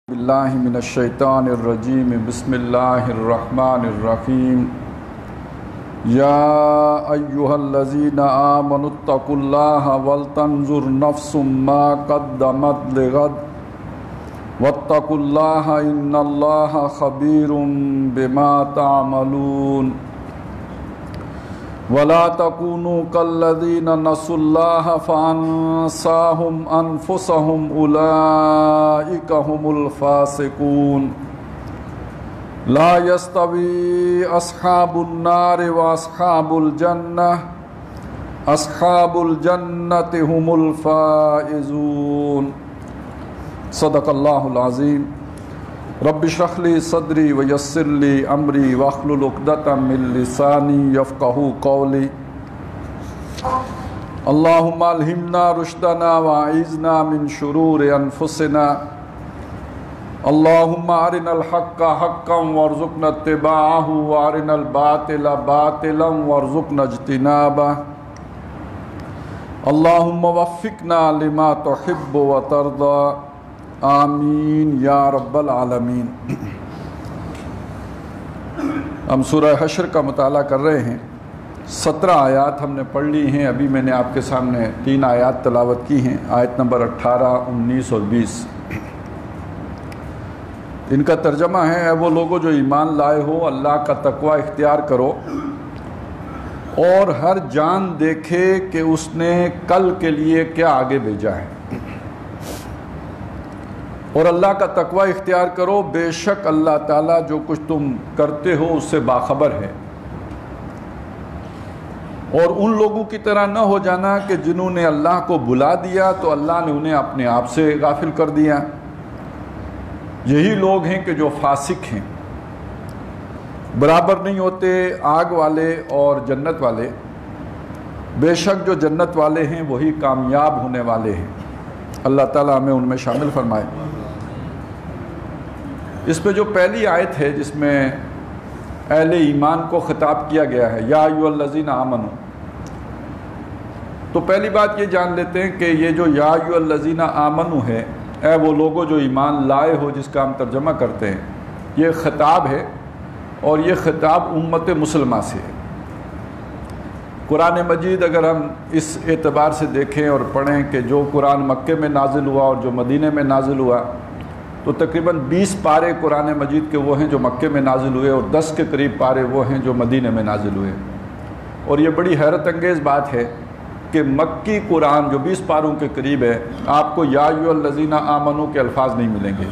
باللہ من الشیطان الرجیم بسم اللہ الرحمن الرحیم یا ایہا الذین آمنوا اتقوا اللہ ولتنظر نفس ما قدمت لغد واتقوا اللہ ان اللہ خبیر بما تعملون ولا تكونوا كالذين نسوا الله فأنساهم أنفسهم أولئك هم الفاسقون لا يستوي أصحاب النار وأصحاب الجنة أصحاب الجنة هم الفائزون صدق الله العظيم رب اشرح لي صدري ويسر لي امري واحلل عقدة من لساني يفقهوا قولي اللهم الهمنا رشدنا واعذنا من شرور انفسنا اللهم ارنا الحق حقا وارزقنا اتباعه وارنا الباطل باطلا وارزقنا اجتنابه اللهم وفقنا لما تحب وترضى آمین یا رب العالمین۔ ہم سورہ حشر کا مطالعہ کر رہے ہیں۔ 17 آیات ہم نے پڑھ لی ہیں۔ ابھی میں نے آپ کے سامنے 3 آیات تلاوت کی ہیں، آیت نمبر 18، 19 اور 20۔ ان کا ترجمہ ہے: اے وہ لوگوں جو ایمان لائے ہو، اللہ کا تقوی اختیار کرو اور ہر جان دیکھے کہ اس نے کل کے لیے کیا آگے بھیجا ہے، اور اللہ کا تقوی اختیار کرو، بے شک اللہ تعالیٰ جو کچھ تم کرتے ہو اس سے باخبر ہے۔ اور ان لوگوں کی طرح نہ ہو جانا کہ جنہوں نے اللہ کو بلا دیا تو اللہ نے انہیں اپنے آپ سے غافل کر دیا۔ یہی لوگ ہیں کہ جو فاسق ہیں، برابر نہیں ہوتے آگ والے اور جنت والے۔ بے شک جو جنت والے ہیں وہی کامیاب ہونے والے ہیں۔ اللہ تعالیٰ ہمیں ان میں شامل فرمائے۔ اس پہ جو پہلی آیت ہے جس میں اہل ایمان کو خطاب کیا گیا ہے، یا ایھا الذین آمنوا، تو پہلی بات یہ جان لیتے ہیں کہ یہ جو یا ایھا الذین آمنوا ہے، اے وہ لوگوں جو ایمان لائے ہو، جس کا ہم ترجمہ کرتے ہیں، یہ خطاب ہے اور یہ خطاب امت مسلمہ سے ہے۔ قرآن مجید اگر ہم اس اعتبار سے دیکھیں اور پڑھیں کہ جو قرآن مکے میں نازل ہوا اور جو مدینے میں نازل ہوا، تو تقریباً 20 پارے قرآن مجید کے وہ ہیں جو مکے میں نازل ہوئے اور 10 کے قریب پارے وہ ہیں جو مدینے میں نازل ہوئے۔ اور یہ بڑی حیرت انگیز بات ہے کہ مکی قرآن جو 20 پاروں کے قریب ہے، آپ کو یا ایھا الذین آمنوا کے الفاظ نہیں ملیں گے۔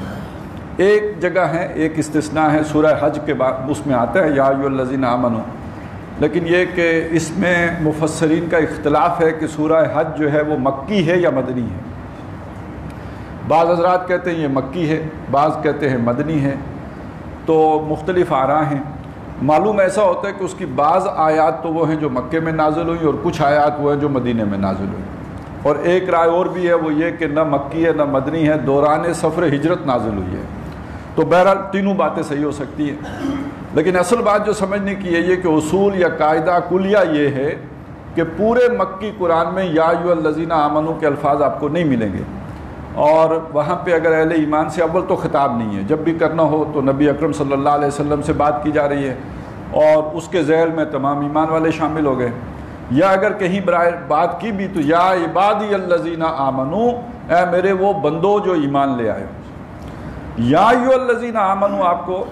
ایک جگہ ہے، ایک استثناء ہے، سورہ حج کے بعد اس میں آتا ہے یا ایھا الذین آمنوا، لیکن یہ کہ اس میں مفسرین کا اختلاف ہے کہ سورہ حج جو ہے وہ مکی ہے یا مدنی ہے۔ بعض حضرات کہتے ہیں یہ مکی ہے، بعض کہتے ہیں مدنی ہے، تو مختلف آراء ہیں۔ معلوم ایسا ہوتا ہے کہ اس کی بعض آیات تو وہ ہیں جو مکے میں نازل ہوئی اور کچھ آیات وہ ہیں جو مدینے میں نازل ہوئی۔ اور ایک رائے اور بھی ہے، وہ یہ کہ نہ مکی ہے نہ مدنی ہے، دوران سفر ہجرت نازل ہوئی ہے۔ تو بہرحال تینوں باتیں صحیح ہو سکتی ہیں، لیکن اصل بات جو سمجھنے کی ہے یہ کہ اصول یا قاعدہ کلیہ یہ ہے کہ پورے مکی قرآن میں یا ایھا الذین آمنوا کے الفاظ آپ کو نہیں ملیں گے، اور وہاں پہ اگر اہل ایمان سے اول تو خطاب نہیں ہے۔ جب بھی کرنا ہو تو نبی اکرم صلی اللہ علیہ وسلم سے بات کی جا رہی ہے اور اس کے ذیل میں تمام ایمان والے شامل ہو گئے، یا اگر کہیں برائے بات کی بھی تو یا عبادی الذین آمنوا، اے میرے وہ بندو جو ایمان لے آئے۔ یا ایھا الذین آمنوا آپ کو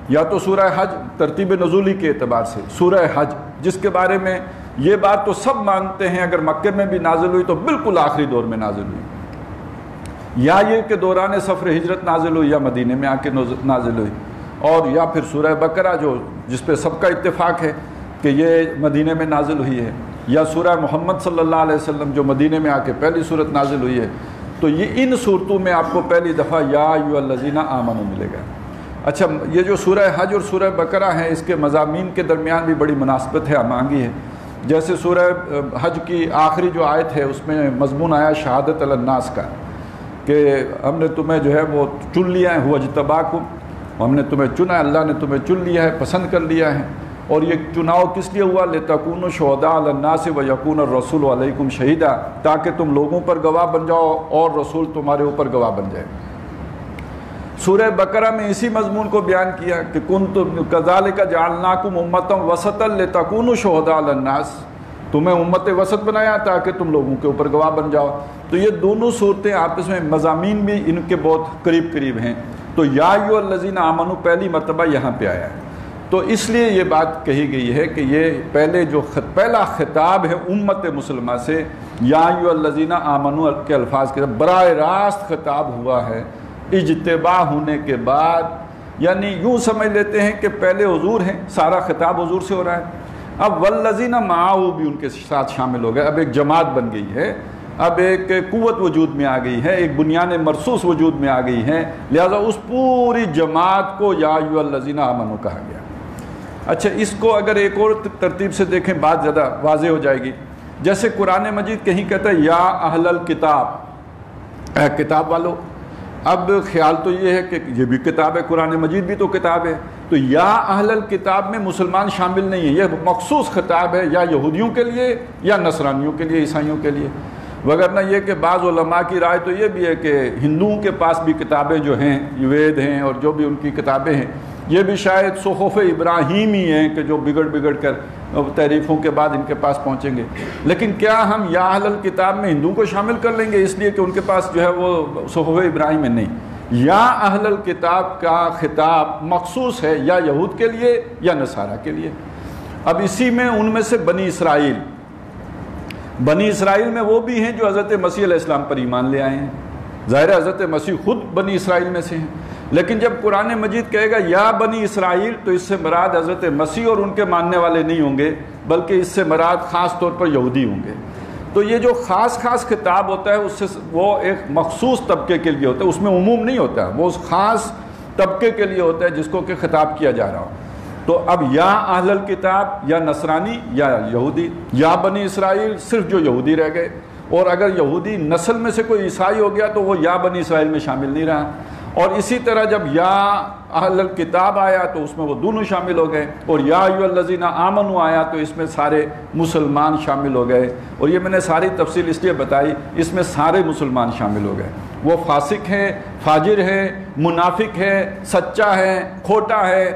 یا تو سورہ حج ترتیب نزولی کے اعتبار سے، سورہ حج جس کے بارے میں یہ بات تو سب مانتے ہیں اگر مکے میں بھی نازل ہوئی تو بالکل آخری دور میں نازل ہوئی، یا یہ کہ دوران سفر ہجرت نازل ہوئی یا مدینے میں آ کے نازل ہوئی، اور یا پھر سورہ بقرہ جو جس پہ سب کا اتفاق ہے کہ یہ مدینے میں نازل ہوئی ہے، یا سورہ محمد صلی اللہ علیہ وسلم جو مدینے میں آ کے پہلی صورت نازل ہوئی ہے۔ تو یہ ان صورتوں میں آپ کو پہلی دفعہ یا ایھا الذین آمنوا ملے گا۔ اچھا، یہ جو سورہ حج اور سورہ بقرہ ہیں اس کے مضامین کے درمیان بھی بڑی مناسبت ہے، ہمانگی ہے۔ جیسے سورہ حج کی آخری جو آیت ہے اس میں مضمون آیا شہادت علی الناس کا، کہ ہم نے تمہیں جو ہے وہ چن لیا ہے، هو اجتباکم، ہم نے تمہیں چنا ہے، اللہ نے تمہیں چن لیا ہے، پسند کر لیا ہے۔ اور یہ چناؤ کس لیے ہوا؟ لِتَكُونُوا شُهَدَاءَ عَلَى النَّاسِ وَيَكُونَ الرَّسُولُ عَلَيْكُمْ شَهِيدًا، تاکہ تم لوگوں پر گواہ بن جاؤ اور رسول تمہارے اوپر گواہ بن جائے۔ سورہ بقرہ میں اسی مضمون کو بیان کیا کہ کنتم کذالک جعلناکم امۃ وسطا لتکونوا شہداء علی الناس، تمہیں امت وسط بنایا تاکہ تم لوگوں کے اوپر گواہ بن جاؤ۔ تو یہ دونوں صورتیں آپس میں مضامین بھی ان کے بہت قریب قریب ہیں۔ تو یا ایھا الذین آمنوا پہلی مرتبہ یہاں پہ آیا ہے، تو اس لیے یہ بات کہی گئی ہے کہ یہ پہلے جو پہلا خطاب ہے امت مسلمہ سے یا ایھا الذین آمنوا کے الفاظ کے براہ راست خطاب ہوا ہے اجتباع ہونے کے بعد، یعنی یوں سمجھ لیتے ہیں کہ پہلے حضور ہیں، سارا خطاب حضور سے ہو رہا ہے، اب والذین معہ بھی ان کے ساتھ شامل ہو گئے، اب ایک جماعت بن گئی ہے، اب ایک قوت وجود میں آ گئی ہے، ایک بنیان مرصوص وجود میں آ گئی ہے، لہذا اس پوری جماعت کو یا ایھا الذین آمنوا کہا گیا۔ اچھا، اس کو اگر ایک اور ترتیب سے دیکھیں بات زیادہ واضح ہو جائے گی۔ جیسے قرآن مجید کہیں کہتا ہے یا اہل الکتاب، اے کتاب والو، اب خیال تو یہ ہے کہ یہ بھی کتاب ہے، قرآن مجید بھی تو کتاب ہے، تو یا اہل الکتاب میں مسلمان شامل نہیں ہیں، یہ مخصوص خطاب ہے یا یہودیوں کے لیے یا نصرانیوں کے لیے، عیسائیوں کے لیے۔ وگرنہ یہ کہ بعض علماء کی رائے تو یہ بھی ہے کہ ہندوؤں کے پاس بھی کتابیں جو ہیں، وید ہیں اور جو بھی ان کی کتابیں ہیں، یہ بھی شاید صحف ابراہیم ہی ہیں کہ جو بگڑ کر تحریفوں کے بعد ان کے پاس پہنچیں گے۔ لیکن کیا ہم یا اہل الکتاب میں ہندوؤں کو شامل کر لیں گے اس لیے کہ ان کے پاس جو ہے وہ صحف ابراہیم ہے؟ نہیں، یا اہل الکتاب کا خطاب مخصوص ہے یا یہود کے لیے یا نصارہ کے لیے۔ اب اسی میں ان میں سے بنی اسرائیل میں وہ بھی ہیں جو حضرت مسیح علیہ السلام پر ایمان لے آئے ہیں، ظاہر حضرت مسیح خود بنی اسرائیل میں سے ہیں، لیکن جب قرآن مجید کہے گا یا بنی اسرائیل تو اس سے مراد حضرت مسیح اور ان کے ماننے والے نہیں ہوں گے، بلکہ اس سے مراد خاص طور پر یہودی ہوں گے۔ تو یہ جو خاص خطاب ہوتا ہے اس سے وہ ایک مخصوص طبقے کے لیے ہوتا ہے، اس میں عموم نہیں ہوتا، وہ اس خاص طبقے کے لیے ہوتا ہے جس کو کہ خطاب کیا جا رہا ہو۔ تو اب یا اہل الکتاب یا نصرانی یا یہودی، یا بنی اسرائیل صرف جو یہودی رہ گئے، اور اگر یہودی نسل میں سے کوئی عیسائی ہو گیا تو وہ یا بنی اسرائیل میں شامل نہیں رہا۔ اور اسی طرح جب یا اہل الکتاب آیا تو اس میں وہ دونوں شامل ہو گئے، اور یا ایھا الذین آمنوا آیا تو اس میں سارے مسلمان شامل ہو گئے۔ اور یہ میں نے ساری تفصیل اس لیے بتائی، اس میں سارے مسلمان شامل ہو گئے، وہ فاسق ہے، فاجر ہے، منافق ہے، سچا ہے، کھوٹا ہے،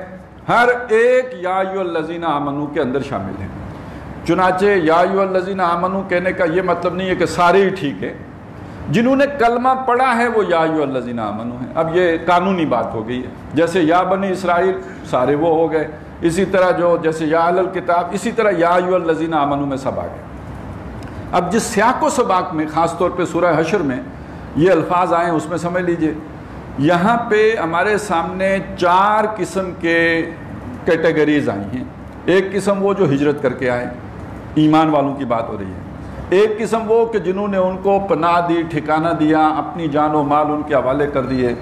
ہر ایک یا ایھا الذین آمنوا کے اندر شامل ہے۔ چنانچہ یا ایھا الذین آمنوا کہنے کا یہ مطلب نہیں ہے کہ سارے ہی ٹھیک ہے، جنہوں نے کلمہ پڑھا ہے وہ یا ایھا الذین آمنوا ہیں۔ اب یہ قانونی بات ہو گئی ہے، جیسے یا بنی اسرائیل سارے وہ ہو گئے، اسی طرح جیسے یا اہل الکتاب، اسی طرح یا ایھا الذین آمنوا میں سب آ گئے۔ اب جس سیاق و سباق میں خاص طور پہ سورہ حشر میں یہ الفاظ آئے ہیں اس میں سمجھ لیجئے، یہاں پہ ہمارے سامنے 4 قسم کے کیٹیگریز آئی ہیں۔ ایک قسم وہ جو ہجرت کر کے آئے، ایمان والوں کی بات ہو رہی ہے۔ ایک قسم وہ کہ جنہوں نے ان کو پناہ دی، ٹھکانہ دیا، اپنی جان و مال ان کے حوالے کر دیے۔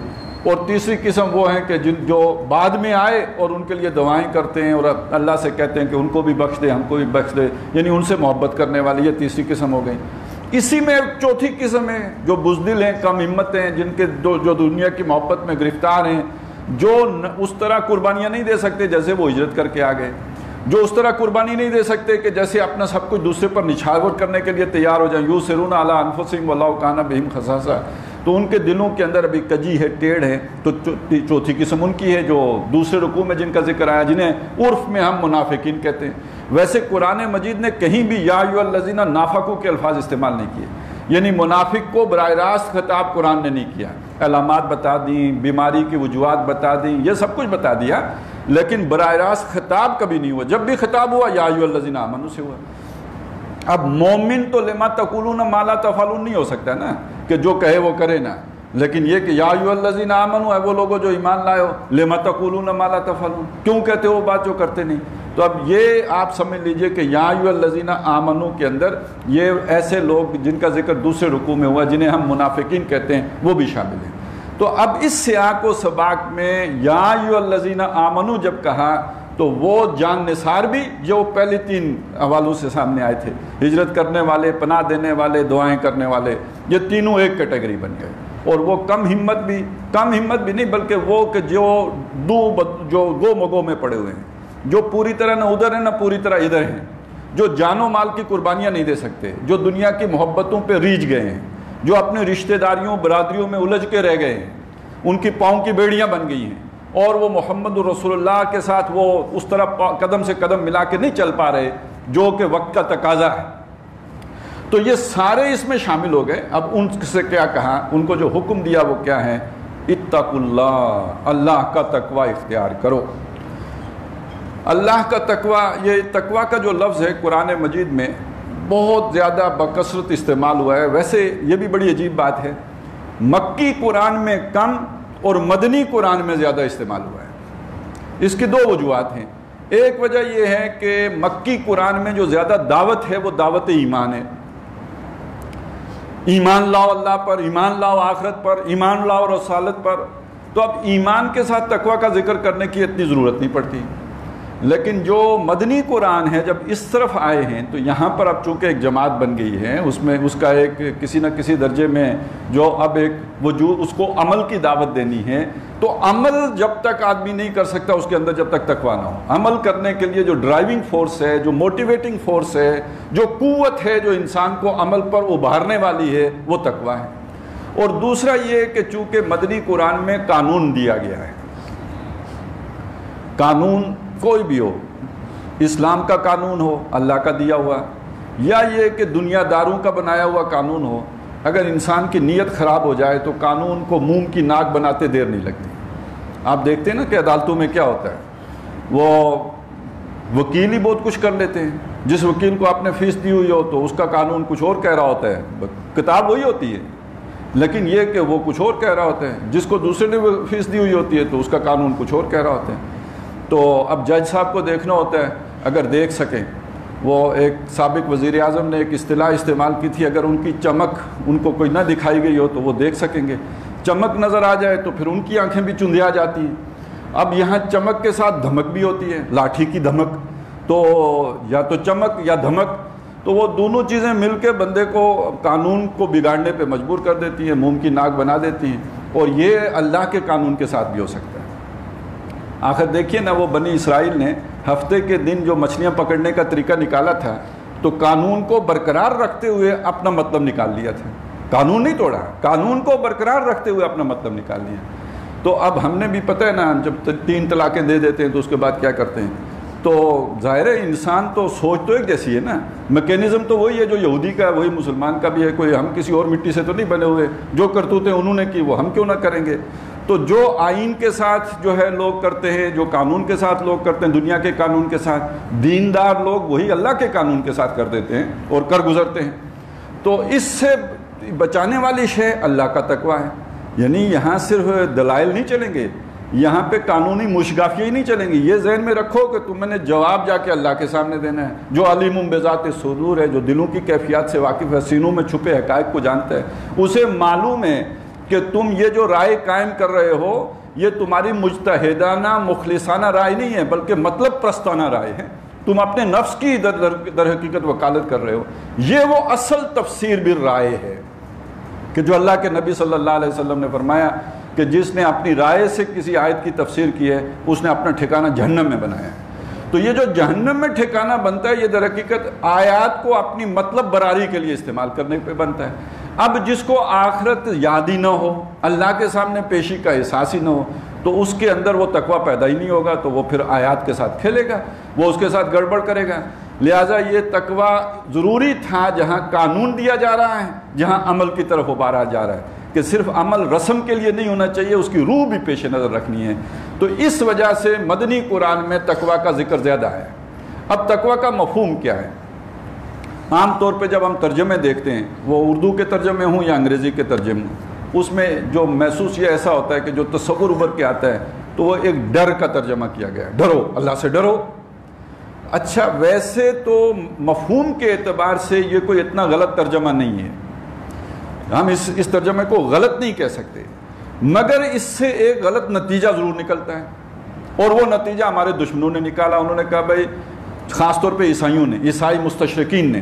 اور تیسری قسم وہ ہیں کہ جو بعد میں آئے اور ان کے لیے دعائیں کرتے ہیں اور اللہ سے کہتے ہیں کہ ان کو بھی بخش دے، ہم کو بھی بخش دے، یعنی ان سے محبت کرنے والے، یہ تیسری قسم ہو گئی۔ اسی میں ایک چوتھی قسم ہے جو بزدل ہیں، کم ہمت ہیں، جن کے جو دنیا کی محبت میں گرفتار ہیں، جو اس طرح قربانیاں نہیں دے سکتے جیسے وہ ہجرت کر کے آ گئے، جو اس طرح قربانی نہیں دے سکتے کہ جیسے اپنا سب کچھ دوسرے پر نچھاور کرنے کے لیے تیار ہو جائیں، یُؤْثِرُونَ عَلَىٰ أَنفُسِهِمْ وَلَوْ كَانَ بِهِمْ خَصَاصَةٌ، تو ان کے دلوں کے اندر ابھی کجی ہے، ٹیڑھ ہے۔ تو چوتھی قسم ان کی ہے جو دوسرے رکوع میں جن کا ذکر آیا، جنہیں عرف میں ہم منافقین کہتے ہیں۔ ویسے قرآن مجید نے کہیں بھی یا ایھا الذین نافقوا کے الفاظ استعمال نہیں کیے، یعنی منافق کو براہ راست خطاب قرآن نے نہیں کیا، علامات بتا دیں، بیماری کی وجوہات بتا دیں، یہ سب کچھ بتا دیا، لیکن براہ راست خطاب کبھی نہیں ہوا۔ جب بھی خطاب ہوا یا ایھا الذین آمنوا سے ہوا۔ اب مومن تو لما تقولون ما لا تفعلون نہیں ہو سکتا نا، کہ جو کہے وہ کرے نا، لیکن یہ کہ یا ایھا الذین آمنوا ہے وہ لوگوں جو ایمان لائے ہو، لما تقولون ما لا تفعلون، کیوں کہتے ہو بات جو کرتے نہیں۔ تو اب یہ آپ سمجھ لیجئے کہ یا ایھا الذین آمنوا کے اندر یہ ایسے لوگ جن کا ذکر دوسرے رکوع میں ہوا، جنہیں ہم منافقین کہتے ہیں، وہ بھی شامل ہیں۔ تو اب اس سیاق و سباق میں یا ایھا الذین آمنوا جب کہا تو وہ جان نثار بھی جو پہلی 3 حوالوں سے سامنے آئے تھے، ہجرت کرنے والے، پناہ دینے والے، دعائیں کرنے والے، یہ تینوں ایک کیٹیگری بن گئے۔ اور وہ کم ہمت بھی نہیں، بلکہ وہ کہ جو گو مگو میں پڑے ہوئے ہیں، جو پوری طرح نہ ادھر ہیں نہ پوری طرح ادھر ہیں، جو جان و مال کی قربانیاں نہیں دے سکتے، جو دنیا کی محبتوں پہ ریجھ گئے ہیں، جو اپنے رشتہ داریوں برادریوں میں الجھ کے رہ گئے ہیں، ان کی پاؤں کی بیڑیاں بن گئی ہیں اور وہ محمد رسول اللہ کے ساتھ وہ اس طرح قدم سے قدم ملا کے نہیں چل پا رہے جو کہ وقت کا تقاضا ہے. تو یہ سارے اس میں شامل ہو گئے. اب ان سے کیا کہا, ان کو جو حکم دیا وہ کیا ہے, اتقوا اللہ, اللہ کا تقوی اختیار کرو. اللہ کا تقوی, یہ تقوی کا جو لفظ ہے قرآن مجید میں بہت زیادہ بکثرت استعمال ہوا ہے. ویسے یہ بھی بڑی عجیب بات ہے, مکی قرآن میں کم اور مدنی قرآن میں زیادہ استعمال ہوا ہے. اس کی دو وجوہات ہیں. ایک وجہ یہ ہے کہ مکی قرآن میں جو زیادہ دعوت ہے وہ دعوت ایمان ہے. ایمان لاؤ اللہ پر, ایمان لاؤ آخرت پر, ایمان لاؤ رسالت پر. تو اب ایمان کے ساتھ تقوی کا ذکر کرنے کی اتنی ضرورت نہیں پڑتی. لیکن جو مدنی قرآن ہے جب اس طرف آئے ہیں تو یہاں پر اب چونکہ ایک جماعت بن گئی ہے, اس میں اس کا ایک کسی نہ کسی درجے میں جو اب ایک وجود, اس کو عمل کی دعوت دینی ہے. تو عمل جب تک آدمی نہیں کر سکتا اس کے اندر جب تک تقوی نہ ہو. عمل کرنے کے لیے جو ڈرائیونگ فورس ہے, جو موٹیویٹنگ فورس ہے, جو قوت ہے جو انسان کو عمل پر ابھارنے والی ہے, وہ تقوی ہے. اور دوسرا یہ کہ چونکہ مدنی قرآن میں قانون دیا گیا ہے, قانون کوئی بھی ہو, اسلام کا قانون ہو اللہ کا دیا ہوا, یا یہ کہ دنیا داروں کا بنایا ہوا قانون ہو, اگر انسان کی نیت خراب ہو جائے تو قانون کو موم کی ناک بناتے دیر نہیں لگتی. آپ دیکھتے ہیں نا کہ عدالتوں میں کیا ہوتا ہے, وہ وکیل ہی بہت کچھ کر لیتے ہیں. جس وکیل کو آپ نے فیس دی ہوئی ہو تو اس کا قانون کچھ اور کہہ رہا ہوتا ہے, کتاب وہی ہوتی ہے لیکن یہ کہ وہ کچھ اور کہہ رہا ہوتا ہے. جس کو دوسرے نے فیس دی ہوئی ہوتی ہے تو اس کا قانون کچھ اور کہہ رہا ہوتا ہے. تو اب جج صاحب کو دیکھنا ہوتا ہے, اگر دیکھ سکیں, وہ ایک سابق وزیر اعظم نے ایک اصطلاح استعمال کی تھی, اگر ان کی چمک ان کو کوئی نہ دکھائی گئی ہو تو وہ دیکھ سکیں گے, چمک نظر آ جائے تو پھر ان کی آنکھیں بھی چندیا جاتی ہیں. اب یہاں چمک کے ساتھ دھمک بھی ہوتی ہے, لاٹھی کی دھمک, تو یا تو چمک یا دھمک, تو وہ دونوں چیزیں مل کے بندے کو قانون کو بگاڑنے پہ مجبور کر دیتی ہیں, موم کی ناک بنا دیتی ہیں. اور یہ اللہ کے قانون کے ساتھ بھی ہو سکتا ہے. آخر دیکھیے نا, وہ بنی اسرائیل نے ہفتے کے دن جو مچھلیاں پکڑنے کا طریقہ نکالا تھا تو قانون کو برقرار رکھتے ہوئے اپنا مطلب نکال لیا تھا. قانون نہیں توڑا, قانون کو برقرار رکھتے ہوئے اپنا مطلب نکال لیا. تو اب ہم نے بھی پتہ ہے نا, جب 3 طلاقیں دے دیتے ہیں تو اس کے بعد کیا کرتے ہیں. تو ظاہر ہے انسان تو سوچ تو ایک جیسی ہے نا, میکینزم تو وہی ہے جو یہودی کا ہے وہی مسلمان کا بھی ہے. کوئی ہم کسی اور مٹی سے تو نہیں بنے ہوئے, جو کرتوتیں انہوں نے کی وہ ہم کیوں نہ کریں گے. تو جو آئین کے ساتھ جو ہے لوگ کرتے ہیں, جو قانون کے ساتھ لوگ کرتے ہیں, دنیا کے قانون کے ساتھ, دیندار لوگ وہی اللہ کے قانون کے ساتھ کر دیتے ہیں اور کر گزرتے ہیں. تو اس سے بچانے والی شے اللہ کا تقوی ہے. یعنی یہاں صرف دلائل نہیں چلیں گے, یہاں پہ قانونی مشگافیاں ہی نہیں چلیں گی. یہ ذہن میں رکھو کہ تم نے جواب جا کے اللہ کے سامنے دینا ہے, جو علیم بذات صدور ہے, جو دلوں کی کیفیات سے واقف ہے, سینوں میں چھپے حقائق کو جانتا ہے, اسے معلوم ہے کہ تم یہ جو رائے قائم کر رہے ہو یہ تمہاری مجتہدانہ مخلصانہ رائے نہیں ہے بلکہ مطلب پرستانہ رائے ہے. تم اپنے نفس کی در حقیقت وکالت کر رہے ہو. یہ وہ اصل تفسیر بھی رائے ہے کہ جو اللہ کے نبی صلی اللہ علیہ وسلم نے فرمایا کہ جس نے اپنی رائے سے کسی آیت کی تفسیر کی ہے اس نے اپنا ٹھکانہ جہنم میں بنایا ہے. تو یہ جو جہنم میں ٹھکانہ بنتا ہے یہ در حقیقت آیات کو اپنی مطلب براری کے لیے استعمال کرنے پہ بنتا ہے. اب جس کو آخرت یاد ہی نہ ہو, اللہ کے سامنے پیشی کا احساس ہی نہ ہو, تو اس کے اندر وہ تقوی پیدا ہی نہیں ہوگا, تو وہ پھر آیات کے ساتھ کھیلے گا, وہ اس کے ساتھ گڑبڑ کرے گا. لہٰذا یہ تقوی ضروری تھا جہاں قانون دیا جا رہا ہے, جہاں عمل کی طرف ابھارا جا رہا ہے, کہ صرف عمل رسم کے لیے نہیں ہونا چاہیے, اس کی روح بھی پیش نظر رکھنی ہے. تو اس وجہ سے مدنی قرآن میں تقوی کا ذکر زیادہ ہے. اب تقوی کا مفہوم کیا ہے؟ عام طور پہ جب ہم ترجمے دیکھتے ہیں, وہ اردو کے ترجمے ہوں یا انگریزی کے ترجمے ہوں, اس میں جو محسوس یہ ایسا ہوتا ہے کہ جو تصور ابھر کے آتا ہے تو وہ ایک ڈر کا ترجمہ کیا گیا ہے, ڈرو, اللہ سے ڈرو. اچھا, ویسے تو مفہوم کے اعتبار سے یہ کوئی اتنا غلط ترجمہ نہیں ہے, ہم اس ترجمے کو غلط نہیں کہہ سکتے, مگر اس سے ایک غلط نتیجہ ضرور نکلتا ہے, اور وہ نتیجہ ہمارے دشمنوں نے نکالا. انہوں نے کہا بھائی, خاص طور پہ عیسائیوں نے, عیسائی مستشرقین نے,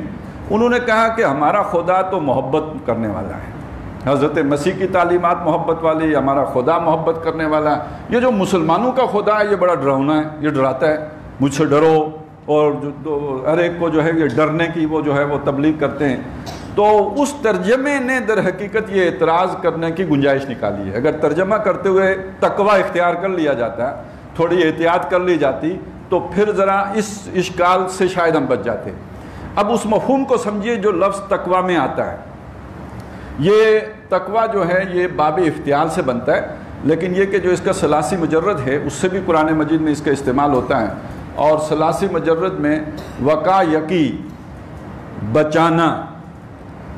انہوں نے کہا کہ ہمارا خدا تو محبت کرنے والا ہے, حضرت مسیح کی تعلیمات محبت والی, ہمارا خدا محبت کرنے والا. یہ جو مسلمانوں کا خدا ہے یہ بڑا ڈراؤنا ہے, یہ ڈراتا ہے, مجھ سے ڈرو, اور ہر ایک کو جو ہے یہ ڈرنے کی وہ جو ہے وہ تبلیغ کرتے ہیں. تو اس ترجمے نے در حقیقت یہ اعتراض کرنے کی گنجائش نکالی ہے. اگر ترجمہ کرتے ہوئے تقوی اختیار کر لیا جاتا، تھوڑی احتیاط کر لی جاتی، تو پھر ذرا اس اشکال سے شاید ہم بچ جاتے. اب اس مفہوم کو سمجھیے جو لفظ تقوی میں آتا ہے. یہ تقوی جو ہے یہ باب افتعال سے بنتا ہے، لیکن یہ کہ جو اس کا ثلاثی مجرد ہے اس سے بھی قرآن مجید میں اس کا استعمال ہوتا ہے. اور ثلاثی مجرد میں وقا یقی بچانا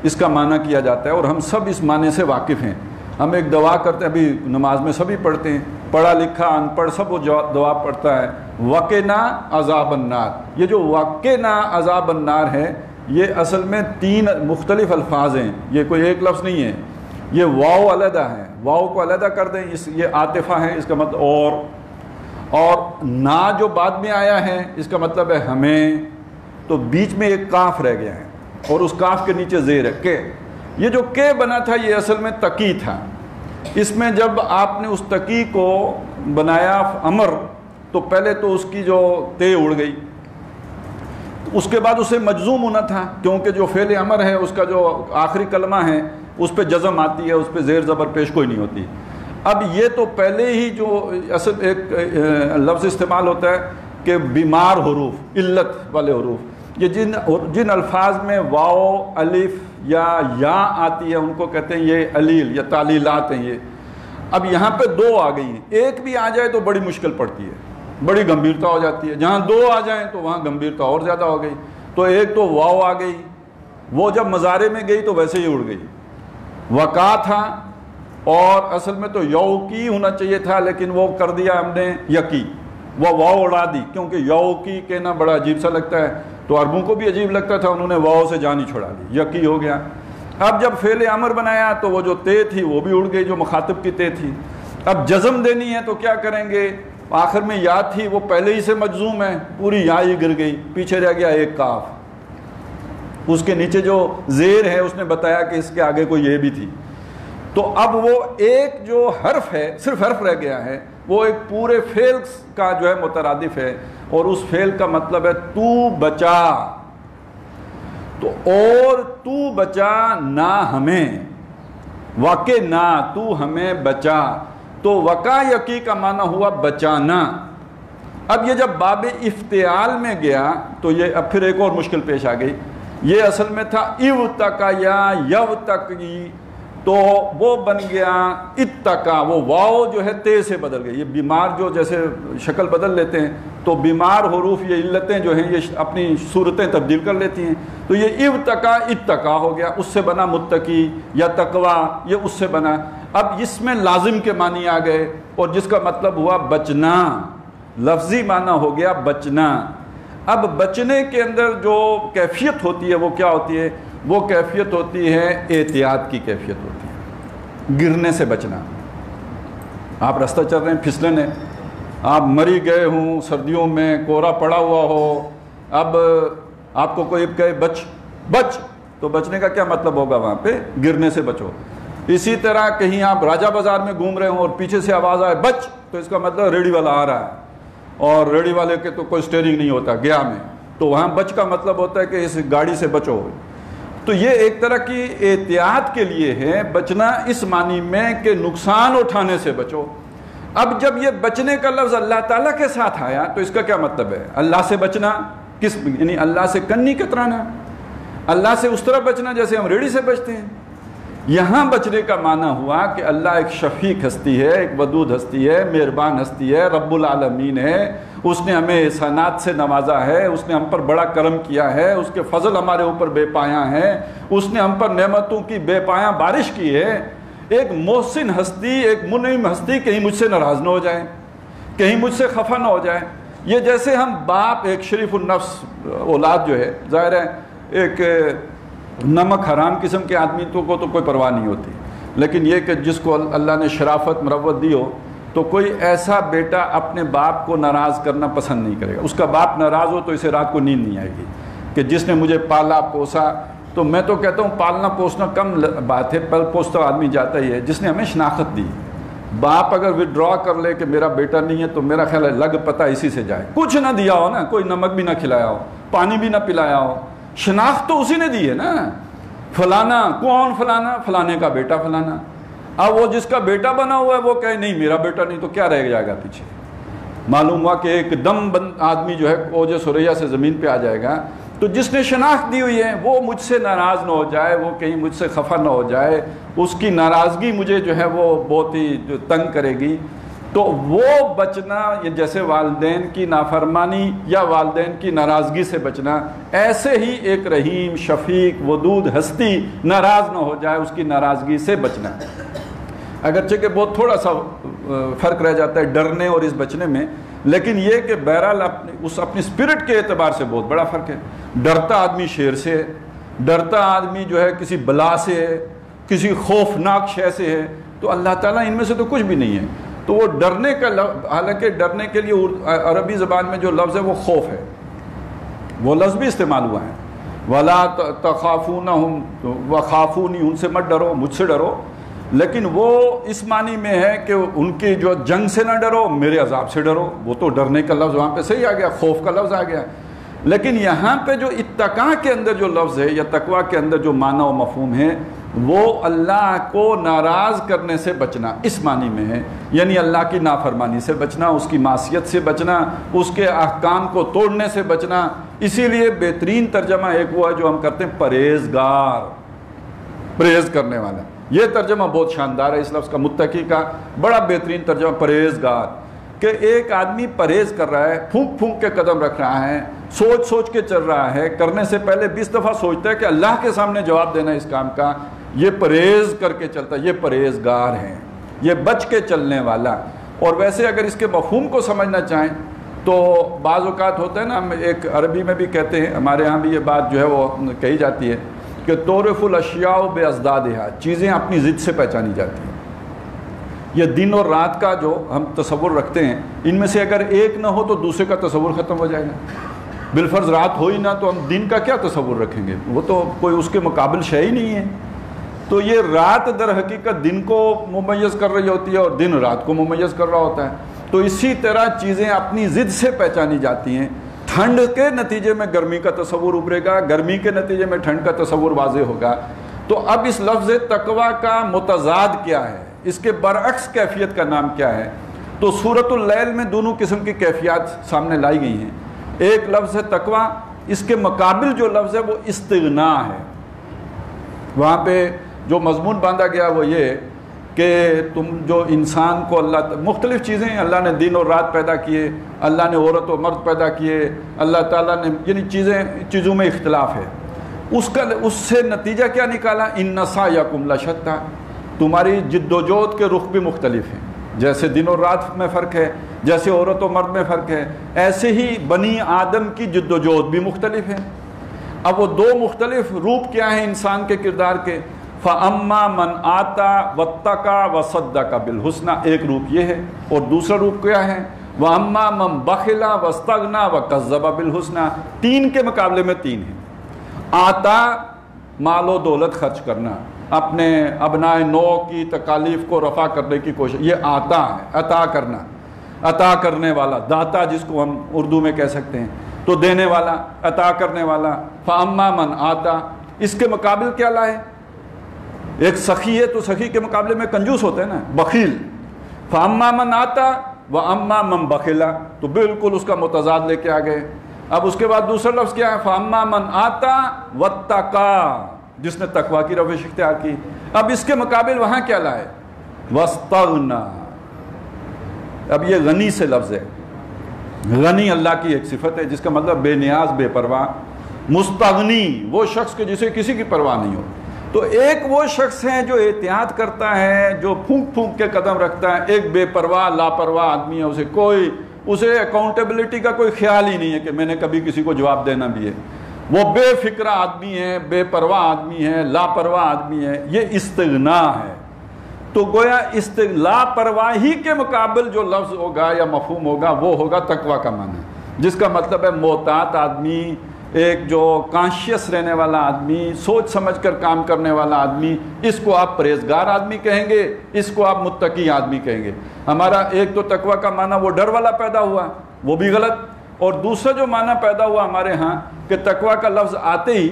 اس کا معنی کیا جاتا ہے، اور ہم سب اس معنی سے واقف ہیں. ہم ایک دعا کرتے ہیں، ابھی نماز میں سبھی پڑھتے ہیں، پڑھا لکھا ان پڑھ سب وہ دعا پڑھتا ہے، وقنا عذاب النار. یہ جو وقنا عذاب النار ہے یہ اصل میں 3 مختلف الفاظ ہیں، یہ کوئی ایک لفظ نہیں ہے. یہ واو علیحدہ ہے، واو کو علیحدہ کر دیں، یہ عاطفہ ہے، اس کا مطلب اور نا جو بعد میں آیا ہے اس کا مطلب ہے ہمیں. تو بیچ میں ایک کاف رہ گیا ہے اور اس کاف کے نیچے زیر ہے کہ. یہ جو کہ بنا تھا یہ اصل میں تقی تھا. اس میں جب آپ نے اس تقی کو بنایا امر تو پہلے تو اس کی جو تے اڑ گئی، اس کے بعد اسے مجزوم ہونا تھا کیونکہ جو فعل امر ہے اس کا جو آخری کلمہ ہے اس پہ جزم آتی ہے، اس پہ زیر زبر پیش کوئی نہیں ہوتی. اب یہ تو پہلے ہی جو اصل ایک لفظ استعمال ہوتا ہے کہ بیمار حروف، علت والے حروف، یہ جن الفاظ میں واو الف یا آتی ہے ان کو کہتے ہیں یہ علیل یا تعلیلات ہیں. یہ اب یہاں پہ 2 آ گئی ہیں، ایک بھی آ جائے تو بڑی مشکل پڑتی ہے، بڑی گمبھیرتا ہو جاتی ہے. جہاں 2 آ جائیں تو وہاں گمبھیرتا اور زیادہ ہو گئی. تو ایک تو واو آ گئی، وہ جب مضارع میں گئی تو ویسے ہی اڑ گئی. وقع تھا اور اصل میں تو یوکی ہونا چاہیے تھا، لیکن وہ کر دیا ہم نے یقی، وہ واو اڑا دی کیونکہ یوکی کہنا بڑا عجیب سا لگتا ہے. تو عربوں کو بھی عجیب لگتا تھا، انہوں نے واو سے جان ہی چھڑا دی، یقی ہو گیا. اب جب فعل امر بنایا تو وہ جو تے تھی وہ بھی اڑ گئی، جو مخاطب کی تے تھی. اب جزم دینی ہے تو کیا کریں گے؟ آخر میں یا تھی وہ پہلے ہی سے مجزوم ہے، پوری یا ہی گر گئی، پیچھے رہ گیا ایک کاف. اس کے نیچے جو زیر ہے اس نے بتایا کہ اس کے آگے کوئی یہ بھی تھی. تو اب وہ ایک جو حرف ہے، صرف حرف رہ گیا ہے، وہ ایک پورے فعل کا جو ہے مترادف ہے، اور اس فعل کا مطلب ہے تو بچا. تو اور تو بچا نہ ہمیں، واقع نہ تو ہمیں بچا. تو وقع یقی کا معنی ہوا بچانا. اب یہ جب باب افتعال میں گیا تو یہ اب پھر ایک اور مشکل پیش آ گئی. یہ اصل میں تھا ایو تکا یا یو تکی، تو وہ بن گیا اتقا. وہ واو جو ہے تے سے بدل گئی. یہ بیمار جو جیسے شکل بدل لیتے ہیں تو بیمار حروف یہ علتیں جو ہیں یہ اپنی صورتیں تبدیل کر لیتی ہیں. تو یہ اتقا اتقا ہو گیا، اس سے بنا متقی یا تقوی، یہ اس سے بنا. اب اس میں لازم کے معنی آ گئے اور جس کا مطلب ہوا بچنا، لفظی معنی ہو گیا بچنا. اب بچنے کے اندر جو کیفیت ہوتی ہے وہ کیا ہوتی ہے؟ وہ کیفیت ہوتی ہے احتیاط کی کیفیت ہوتی ہے، گرنے سے بچنا. آپ رستہ چل رہے ہیں، پھسلن ہے، آپ مری گئے ہوں، سردیوں میں کوہرا پڑا ہوا ہو، اب آپ کو کوئی کہے بچ، تو بچنے کا کیا مطلب ہوگا؟ وہاں پہ گرنے سے بچو. اسی طرح کہیں آپ راجہ بازار میں گھوم رہے ہوں اور پیچھے سے آواز آئے بچ، تو اس کا مطلب ریڑھی والا آ رہا ہے، اور ریڑھی والے کے تو کوئی سٹیئرنگ نہیں ہوتا گیا میں، تو وہاں بچ کا مطلب ہوتا ہے کہ اس گاڑی سے بچو. تو یہ ایک طرح کی احتیاط کے لیے ہے، بچنا اس معنی میں کہ نقصان اٹھانے سے بچو. اب جب یہ بچنے کا لفظ اللہ تعالیٰ کے ساتھ آیا تو اس کا کیا مطلب ہے؟ اللہ سے بچنا، کس یعنی اللہ سے کنی کترانا، اللہ سے اس طرح بچنا جیسے ہم ریڑھی سے بچتے ہیں. یہاں بچنے کا معنی ہوا کہ اللہ ایک شفیق ہستی ہے، ایک ودود ہستی ہے، مہربان ہستی ہے، رب العالمین ہے. اس نے ہمیں احسانات سے نوازا ہے، اس نے ہم پر بڑا کرم کیا ہے، اس کے فضل ہمارے اوپر بے پایاں ہے، اس نے ہم پر نعمتوں کی بے پایاں بارش کی ہے. ایک محسن ہستی، ایک منعم ہستی کہیں مجھ سے ناراض نہ ہو جائے، کہیں مجھ سے خفا نہ ہو جائے. یہ جیسے ہم باپ، ایک شریف النفس اولاد جو ہے، ظاہر ہے ایک نمک حرام قسم کے آدمی کو تو کوئی پرواہ نہیں ہوتی، لیکن یہ کہ جس کو اللہ نے شرافت مروت دی ہو تو کوئی ایسا بیٹا اپنے باپ کو ناراض کرنا پسند نہیں کرے گا. اس کا باپ ناراض ہو تو اسے رات کو نیند نہیں آئے گی کہ جس نے مجھے پالا پوسا. تو میں تو کہتا ہوں پالنا پوسنا کم بات ہے، پل پوستا آدمی جاتا ہی ہے جس نے ہمیں شناخت دی. باپ اگر وڈرا کر لے کہ میرا بیٹا نہیں ہے تو میرا خیال ہے لگ پتہ اسی سے جائے. کچھ نہ دیا ہو نا، کوئی نمک بھی نہ کھلایا ہو، پانی بھی نہ پلایا ہو، شناخت تو اسی نے دی ہے نا. فلانا کون فلانا؟ فلانے کا بیٹا فلانا. اب وہ جس کا بیٹا بنا ہوا ہے وہ کہے نہیں میرا بیٹا نہیں، تو کیا رہ جائے گا پیچھے؟ معلوم ہوا کہ ایک دم آدمی جو ہے اوج ثریا سے زمین پہ آ جائے گا. تو جس نے شناخت دی ہوئی ہے وہ مجھ سے ناراض نہ ہو جائے، وہ کہیں مجھ سے خفا نہ ہو جائے، اس کی ناراضگی مجھے جو ہے وہ بہت ہی جو تنگ کرے گی. تو وہ بچنا، یہ جیسے والدین کی نافرمانی یا والدین کی ناراضگی سے بچنا، ایسے ہی ایک رحیم شفیق ودود ہستی ناراض نہ ہو جائے، اس کی ناراضگی سے بچنا. اگرچہ کہ بہت تھوڑا سا فرق رہ جاتا ہے ڈرنے اور اس بچنے میں، لیکن یہ کہ بہرحال اپنی اسپرٹ کے اعتبار سے بہت بڑا فرق ہے. ڈرتا آدمی شیر سے ہے، ڈرتا آدمی جو ہے کسی بلا سے ہے، کسی خوفناک شے سے ہے. تو اللہ تعالیٰ ان میں سے تو کچھ بھی نہیں ہے. تو وہ ڈرنے کا حالانکہ ڈرنے کے لیے عربی زبان میں جو لفظ ہے وہ خوف ہے، وہ لفظ بھی استعمال ہوا ہے. وَلَا تَخَافُونَهُمْ وَخَافُونِي، ان سے مت ڈرو، مجھ سے ڈرو. لیکن وہ اس معنی میں ہے کہ ان کی جو جنگ سے نہ ڈرو، میرے عذاب سے ڈرو. وہ تو ڈرنے کا لفظ وہاں پہ صحیح آ گیا، خوف کا لفظ آ گیا. لیکن یہاں پہ جو اتقاء کے اندر جو لفظ ہے یا تقویٰ کے اندر جو معنی و مفہوم ہے وہ اللہ کو ناراض کرنے سے بچنا اس معنی میں ہے. یعنی اللہ کی نافرمانی سے بچنا، اس کی معصیت سے بچنا، اس کے احکام کو توڑنے سے بچنا. اسی لیے بہترین ترجمہ ایک وہ ہے جو ہم کرتے ہیں پرہیزگار، پرہیز کرنے والا. یہ ترجمہ بہت شاندار ہے اس لفظ کا، متقی کا بڑا بہترین ترجمہ پرہیزگار. کہ ایک آدمی پرہیز کر رہا ہے، پھونک پھونک کے قدم رکھ رہا ہے، سوچ سوچ کے چل رہا ہے، کرنے سے پہلے 20 دفعہ سوچتا ہے کہ اللہ کے سامنے جواب دینا اس کام کا. یہ پرہیز کر کے چلتا ہے، یہ پرہیزگار ہے، یہ بچ کے چلنے والا. اور ویسے اگر اس کے مفہوم کو سمجھنا چاہیں تو بعض اوقات ہوتا ہے نا، ہم ایک عربی میں بھی کہتے ہیں، ہمارے ہاں بھی یہ بات جو ہے وہ کہی جاتی ہے کہ تعرف الاشیاء بازدادہا، چیزیں اپنی ضد سے پہچانی جاتی ہیں. یہ دن اور رات کا جو ہم تصور رکھتے ہیں، ان میں سے اگر ایک نہ ہو تو دوسرے کا تصور ختم ہو جائے گا. بالفرض رات ہو ہی نہ تو ہم دن کا کیا تصور رکھیں گے؟ وہ تو کوئی اس کے مقابل شے ہی نہیں ہے. تو یہ رات در حقیقت دن کو ممیز کر رہی ہوتی ہے اور دن رات کو ممیز کر رہا ہوتا ہے. تو اسی طرح چیزیں اپنی ضد سے پہچانی جاتی ہیں. ٹھنڈ کے نتیجے میں گرمی کا تصور ابھرے گا، گرمی کے نتیجے میں ٹھنڈ کا تصور واضح ہوگا. تو اب اس لفظ تقویٰ کا متضاد کیا ہے، اس کے برعکس کیفیت کا نام کیا ہے؟ تو سورۃ اللیل میں دونوں قسم کی کیفیات سامنے لائی گئی ہیں. ایک لفظ ہے تقویٰ، اس کے مقابل جو لفظ ہے وہ استغناء ہے. وہاں پہ جو مضمون باندھا گیا وہ یہ کہ تم جو انسان کو اللہ مختلف چیزیں اللہ نے دن اور رات پیدا کیے، اللہ نے عورت و مرد پیدا کیے، اللہ تعالیٰ نے یعنی چیزوں میں اختلاف ہے. اس سے نتیجہ کیا نکالا؟ ان سعیکم لشتی، تمہاری جد و جہد کے رخ بھی مختلف ہیں. جیسے دن اور رات میں فرق ہے، جیسے عورت و مرد میں فرق ہے، ایسے ہی بنی آدم کی جد و جہد بھی مختلف ہے. اب وہ دو مختلف روپ کیا ہیں انسان کے کردار کے؟ فَأَمَّا مَنْ آتَى وَاتَّقَى وَصَدَّقَ بِالْحُسْنَى، ایک روپ یہ ہے. اور دوسرا روپ کیا ہے؟ وَأَمَّا مَنْ بَخِلَ وَاسْتَغْنَى وَكَذَّبَ بِالْحُسْنَى. تین کے مقابلے میں تین ہیں. آتا، مال و دولت خرچ کرنا، اپنے ابنائے نو کی تکالیف کو رفع کرنے کی کوشش، یہ آتا ہے، عطا کرنا، عطا کرنے والا، داتا جس کو ہم اردو میں کہہ سکتے ہیں. تو دینے والا، عطا کرنے والا. فَأَمَّا مَنْ آتا، اس کے مقابل کیا لائے؟ ایک سخی ہے تو سخی کے مقابلے میں کنجوس ہوتا ہے نا، بخیل. فَأَمَّا مَنْ آتا وَأَمَّا مَنْ بَخِلَ، تو بالکل اس کا متضاد لے کے آ گئے. اب اس کے بعد دوسرا لفظ کیا ہے؟ فَأَمَّا مَنْ آتا وَاتَّقَى، جس نے تقویٰ کی روش اختیار کی. اب اس کے مقابل وہاں کیا لائے؟ وَاسْتَغْنَى. اب یہ غنی سے لفظ ہے. غنی اللہ کی ایک صفت ہے جس کا مطلب بے نیاز، بے پرواہ. مستغنی وہ شخص کے جسے کسی کی پرواہ نہیں ہو. تو ایک وہ شخص ہے جو احتیاط کرتا ہے، جو پھونک پھونک کے قدم رکھتا ہے. ایک بے پرواہ لاپرواہ آدمی ہے، اسے اکاؤنٹیبلٹی کا کوئی خیال ہی نہیں ہے کہ میں نے کبھی کسی کو جواب دینا بھی ہے. وہ بے فکرہ آدمی ہے، بے پرواہ آدمی ہے، لاپرواہ آدمی ہے. یہ استغناء ہے. تو گویا لاپرواہی کے مقابل جو لفظ ہوگا یا مفہوم ہوگا وہ ہوگا تقویٰ کا معنی، جس کا مطلب ہے محتاط آدمی، ایک جو کانشیس رہنے والا آدمی، سوچ سمجھ کر کام کرنے والا آدمی. اس کو آپ پرہیزگار آدمی کہیں گے، اس کو آپ متقی آدمی کہیں گے. ہمارا ایک تو تقویٰ کا معنی وہ ڈر والا پیدا ہوا، وہ بھی غلط. اور دوسرا جو معنی پیدا ہوا ہمارے ہاں کہ تقویٰ کا لفظ آتے ہی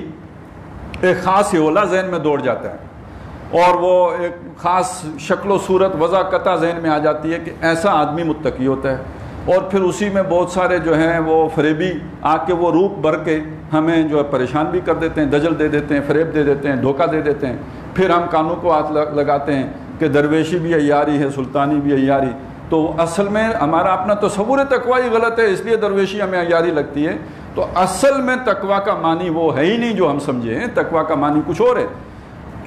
ایک خاص اولا ذہن میں دوڑ جاتا ہے اور وہ ایک خاص شکل و صورت وضع قطع ذہن میں آ جاتی ہے کہ ایسا آدمی متقی ہوتا ہے، اور پھر اسی میں بہت سارے جو ہیں وہ فریبی آ کے وہ روپ بھر کے ہمیں جو ہے پریشان بھی کر دیتے ہیں، دجل دے دیتے ہیں، فریب دے دیتے ہیں، دھوکہ دے دیتے ہیں، پھر ہم کانوں کو ہاتھ لگاتے ہیں کہ درویشی بھی عیاری ہے، سلطانی بھی عیاری۔ تو اصل میں ہمارا اپنا تصور تقوی ہی غلط ہے، اس لیے درویشی ہمیں عیاری لگتی ہے۔ تو اصل میں تقوی کا معنی وہ ہے ہی نہیں جو ہم سمجھے ہیں، تقوی کا معنی کچھ اور ہے۔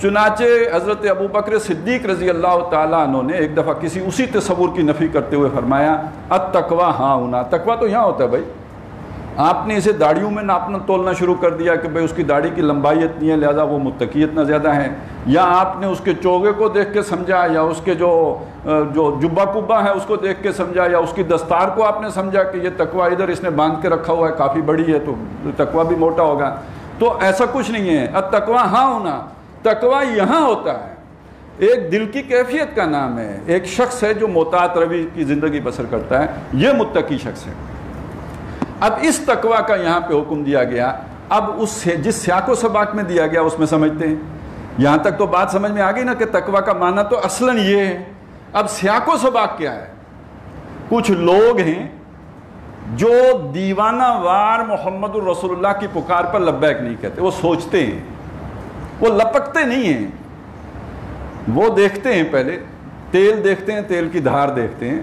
چنانچہ حضرت ابوبکر صدیق رضی اللہ تعالیٰ عنہ نے ایک دفعہ کسی اسی تصور کی نفی کرتے ہوئے فرمایا التقوی ہاں ہونا، تقوی تو یہاں ہوتا ہے بھائی۔ آپ نے اسے داڑھیوں میں ناپنا تولنا شروع کر دیا کہ بھائی اس کی داڑھی کی لمبائی اتنی ہے لہذا وہ متقی اتنا زیادہ ہے، یا آپ نے اس کے چوگے کو دیکھ کے سمجھا، یا اس کے جو جبہ کبا ہے اس کو دیکھ کے سمجھا، یا اس کی دستار کو آپ نے سمجھا کہ یہ تقوی ادھر اس نے باندھ کے رکھا ہوا ہے کافی بڑی ہے تو تقوی بھی موٹا ہوگا۔ تو ایسا کچھ نہیں ہے، التقوی ہاں ہونا، تقوی یہاں ہوتا ہے، ایک دل کی کیفیت کا نام ہے، ایک شخص ہے جو محتاط روی کی زندگی بسر کرتا ہے، یہ متقی شخص ہے۔ اب اس تقوی کا یہاں پہ حکم دیا گیا، اب اس جس سیاق و سباق میں دیا گیا اس میں سمجھتے ہیں، یہاں تک تو بات سمجھ میں آ گئی نا کہ تقوی کا معنی تو اصلاً یہ ہے۔ اب سیاق و سباق کیا ہے؟ کچھ لوگ ہیں جو دیوانہ وار محمد الرسول اللہ کی پکار پر لبیک نہیں کہتے، وہ سوچتے ہیں، وہ لپکتے نہیں ہیں، وہ دیکھتے ہیں، پہلے تیل دیکھتے ہیں، تیل کی دھار دیکھتے ہیں،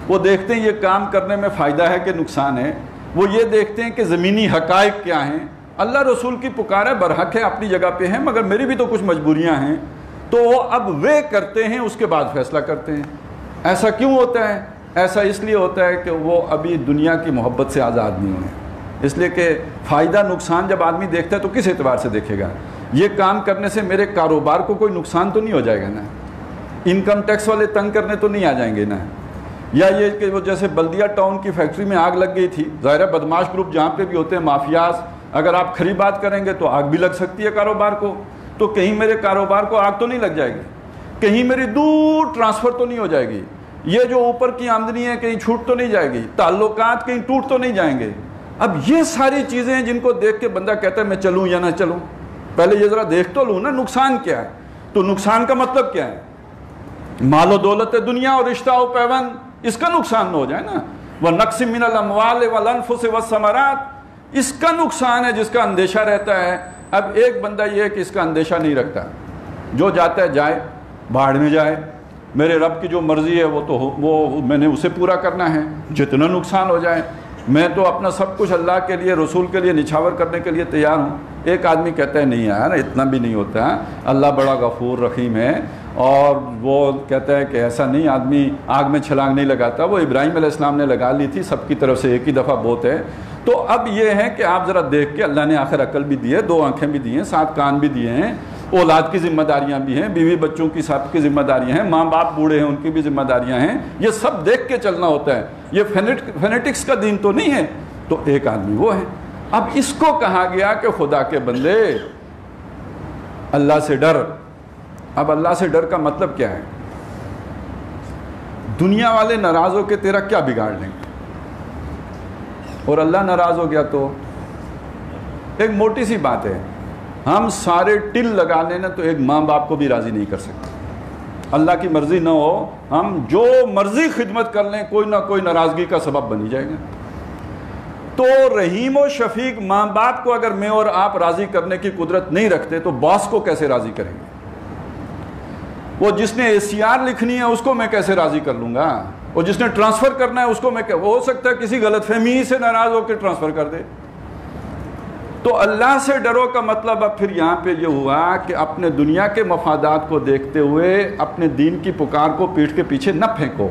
وہ دیکھتے ہیں یہ کام کرنے میں فائدہ ہے کہ نقصان ہے، وہ یہ دیکھتے ہیں کہ زمینی حقائق کیا ہیں، اللہ رسول کی پکار ہے، برحق ہے، اپنی جگہ پہ ہیں، مگر میری بھی تو کچھ مجبوریاں ہیں، تو وہ اب وہ کرتے ہیں، اس کے بعد فیصلہ کرتے ہیں۔ ایسا کیوں ہوتا ہے؟ ایسا اس لیے ہوتا ہے کہ وہ ابھی دنیا کی محبت سے آزاد نہیں ہوئے، اس لیے کہ فائدہ نقصان جب آدمی دیکھتا ہے تو کس اعتبار سے دیکھے گا؟ یہ کام کرنے سے میرے کاروبار کو کوئی نقصان تو نہیں ہو جائے گا نا، انکم ٹیکس والے تنگ کرنے تو نہیں آ جائیں گے نا، یا یہ کہ وہ جیسے بلدیہ ٹاؤن کی فیکٹری میں آگ لگ گئی تھی، ظاہر ہے بدماش گروپ جہاں پہ بھی ہوتے ہیں مافیاز، اگر آپ کھری بات کریں گے تو آگ بھی لگ سکتی ہے کاروبار کو، تو کہیں میرے کاروبار کو آگ تو نہیں لگ جائے گی، کہیں میری دور ٹرانسفر تو نہیں ہو جائے گی، یہ جو اوپر کی آمدنی ہے کہیں چھوٹ تو نہیں جائے گی، تعلقات کہیں ٹوٹ تو نہیں جائیں گے۔ اب یہ ساری چیزیں ہیں جن کو دیکھ کے بندہ کہتا ہے میں چلوں یا نہ چلوں، پہلے یہ ذرا دیکھ تو لوں نا نقصان کیا ہے۔ تو نقصان کا مطلب کیا ہے؟ مال و دولت دنیا اور رشتہ و پیوند، اس کا نقصان نہ ہو جائے نا، وَنَقْصٍ مِّنَ الْأَمْوَالِ وَالْأَنفُسِ وَالثَّمَرَاتِ، اس کا نقصان ہے جس کا اندیشہ رہتا ہے۔ اب ایک بندہ یہ ہے کہ اس کا اندیشہ نہیں رکھتا، جو جاتا ہے جائے، بھاڑ میں جائے، میرے رب کی جو مرضی ہے وہ میں نے اسے پورا کرنا ہے، جتنا نقصان ہو جائے، میں تو اپنا سب کچھ اللہ کے لیے رسول کے لیے نچھاور کرنے کے لیے تیار ہوں۔ ایک آدمی کہتا ہے نہیں یار اتنا بھی نہیں ہوتا، اللہ بڑا غفور رحیم ہے، اور وہ کہتا ہے کہ ایسا نہیں، آدمی آگ میں چھلانگ نہیں لگاتا، وہ ابراہیم علیہ السلام نے لگا لی تھی، سب کی طرف سے ایک ہی دفعہ بہت ہے۔ تو اب یہ ہے کہ آپ ذرا دیکھ کے، اللہ نے آخر عقل بھی دی ہے، 2 آنکھیں بھی دی ہیں، 7 کان بھی دیے ہیں، اولاد کی ذمہ داریاں بھی ہیں، بیوی بچوں کی سب کی ذمہ داریاں ہیں، ماں باپ بوڑھے ہیں ان کی بھی ذمہ داریاں ہیں، یہ سب دیکھ کے چلنا ہوتا ہے، یہ فینیٹکس کا دین تو نہیں ہے۔ تو ایک آدمی وہ ہے۔ اب اس کو کہا گیا کہ خدا کے بندے اللہ سے ڈر۔ اب اللہ سے ڈر کا مطلب کیا ہے؟ دنیا والے ناراض ہو کے تیرا کیا بگاڑ لیں گے، اور اللہ ناراض ہو گیا تو ایک موٹی سی بات ہے، ہم سارے ٹل لگا لینا تو ایک ماں باپ کو بھی راضی نہیں کر سکتے، اللہ کی مرضی نہ ہو ہم جو مرضی خدمت کر لیں کوئی نہ کوئی ناراضگی کا سبب بنی جائے گا۔ تو رحیم و شفیق ماں باپ کو اگر میں اور آپ راضی کرنے کی قدرت نہیں رکھتے تو باس کو کیسے راضی کریں گے؟ وہ جس نے ACR لکھنی ہے اس کو میں کیسے راضی کر لوں گا؟ اور جس نے ٹرانسفر کرنا ہے اس کو میں ہو سکتا ہے کسی غلط فہمی سے ناراض ہو کے ٹرانسفر کر دے۔ تو اللہ سے ڈرو کا مطلب اب پھر یہاں پہ یہ ہوا کہ اپنے دنیا کے مفادات کو دیکھتے ہوئے اپنے دین کی پکار کو پیٹھ کے پیچھے نہ پھینکو۔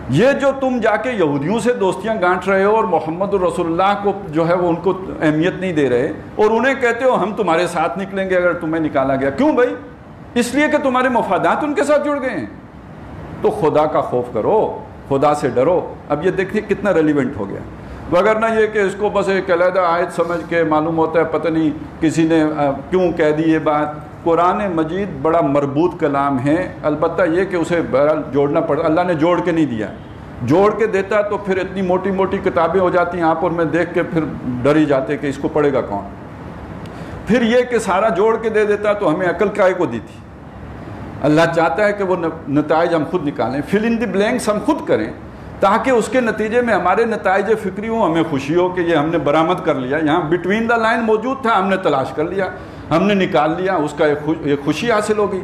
یہ جو تم جا کے یہودیوں سے دوستیاں گانٹ رہے ہو اور محمد الرسول اللہ کو جو ہے وہ ان کو اہمیت نہیں دے رہے، اور انہیں کہتے ہو ہم تمہارے ساتھ نکلیں گے اگر تمہیں نکالا گیا، کیوں بھائی؟ اس لیے کہ تمہارے مفادات ان کے ساتھ جڑ گئے ہیں۔ تو خدا کا خوف کرو، خدا سے ڈرو۔ اب یہ دیکھیے کتنا ریلیونٹ ہو گیا، وگرنہ یہ کہ اس کو بس ایک علیحدہ آیت سمجھ کے معلوم ہوتا ہے پتہ نہیں کسی نے کیوں کہہ دی یہ بات۔ قرآن مجید بڑا مربوط کلام ہے، البتہ یہ کہ اسے بہرحال جوڑنا پڑتا، اللہ نے جوڑ کے نہیں دیا، جوڑ کے دیتا تو پھر اتنی موٹی موٹی کتابیں ہو جاتی ہیں آپ اور میں دیکھ کے پھر ڈر ہی جاتے کہ اس کو پڑھے گا کون۔ پھر یہ کہ سارا جوڑ کے دے دیتا تو ہمیں عقل کائے کو دی تھی؟ اللہ چاہتا ہے کہ وہ نتائج ہم خود نکالیں، فل ان دی بلینکس ہم خود کریں، تاکہ اس کے نتیجے میں ہمارے نتائج فکری ہوں، ہمیں خوشی ہو کہ یہ ہم نے برآمد کر لیا، یہاں بٹوین دا لائن موجود تھا، ہم نے تلاش کر لیا، ہم نے نکال لیا، اس کا ایک خوشی حاصل ہوگی۔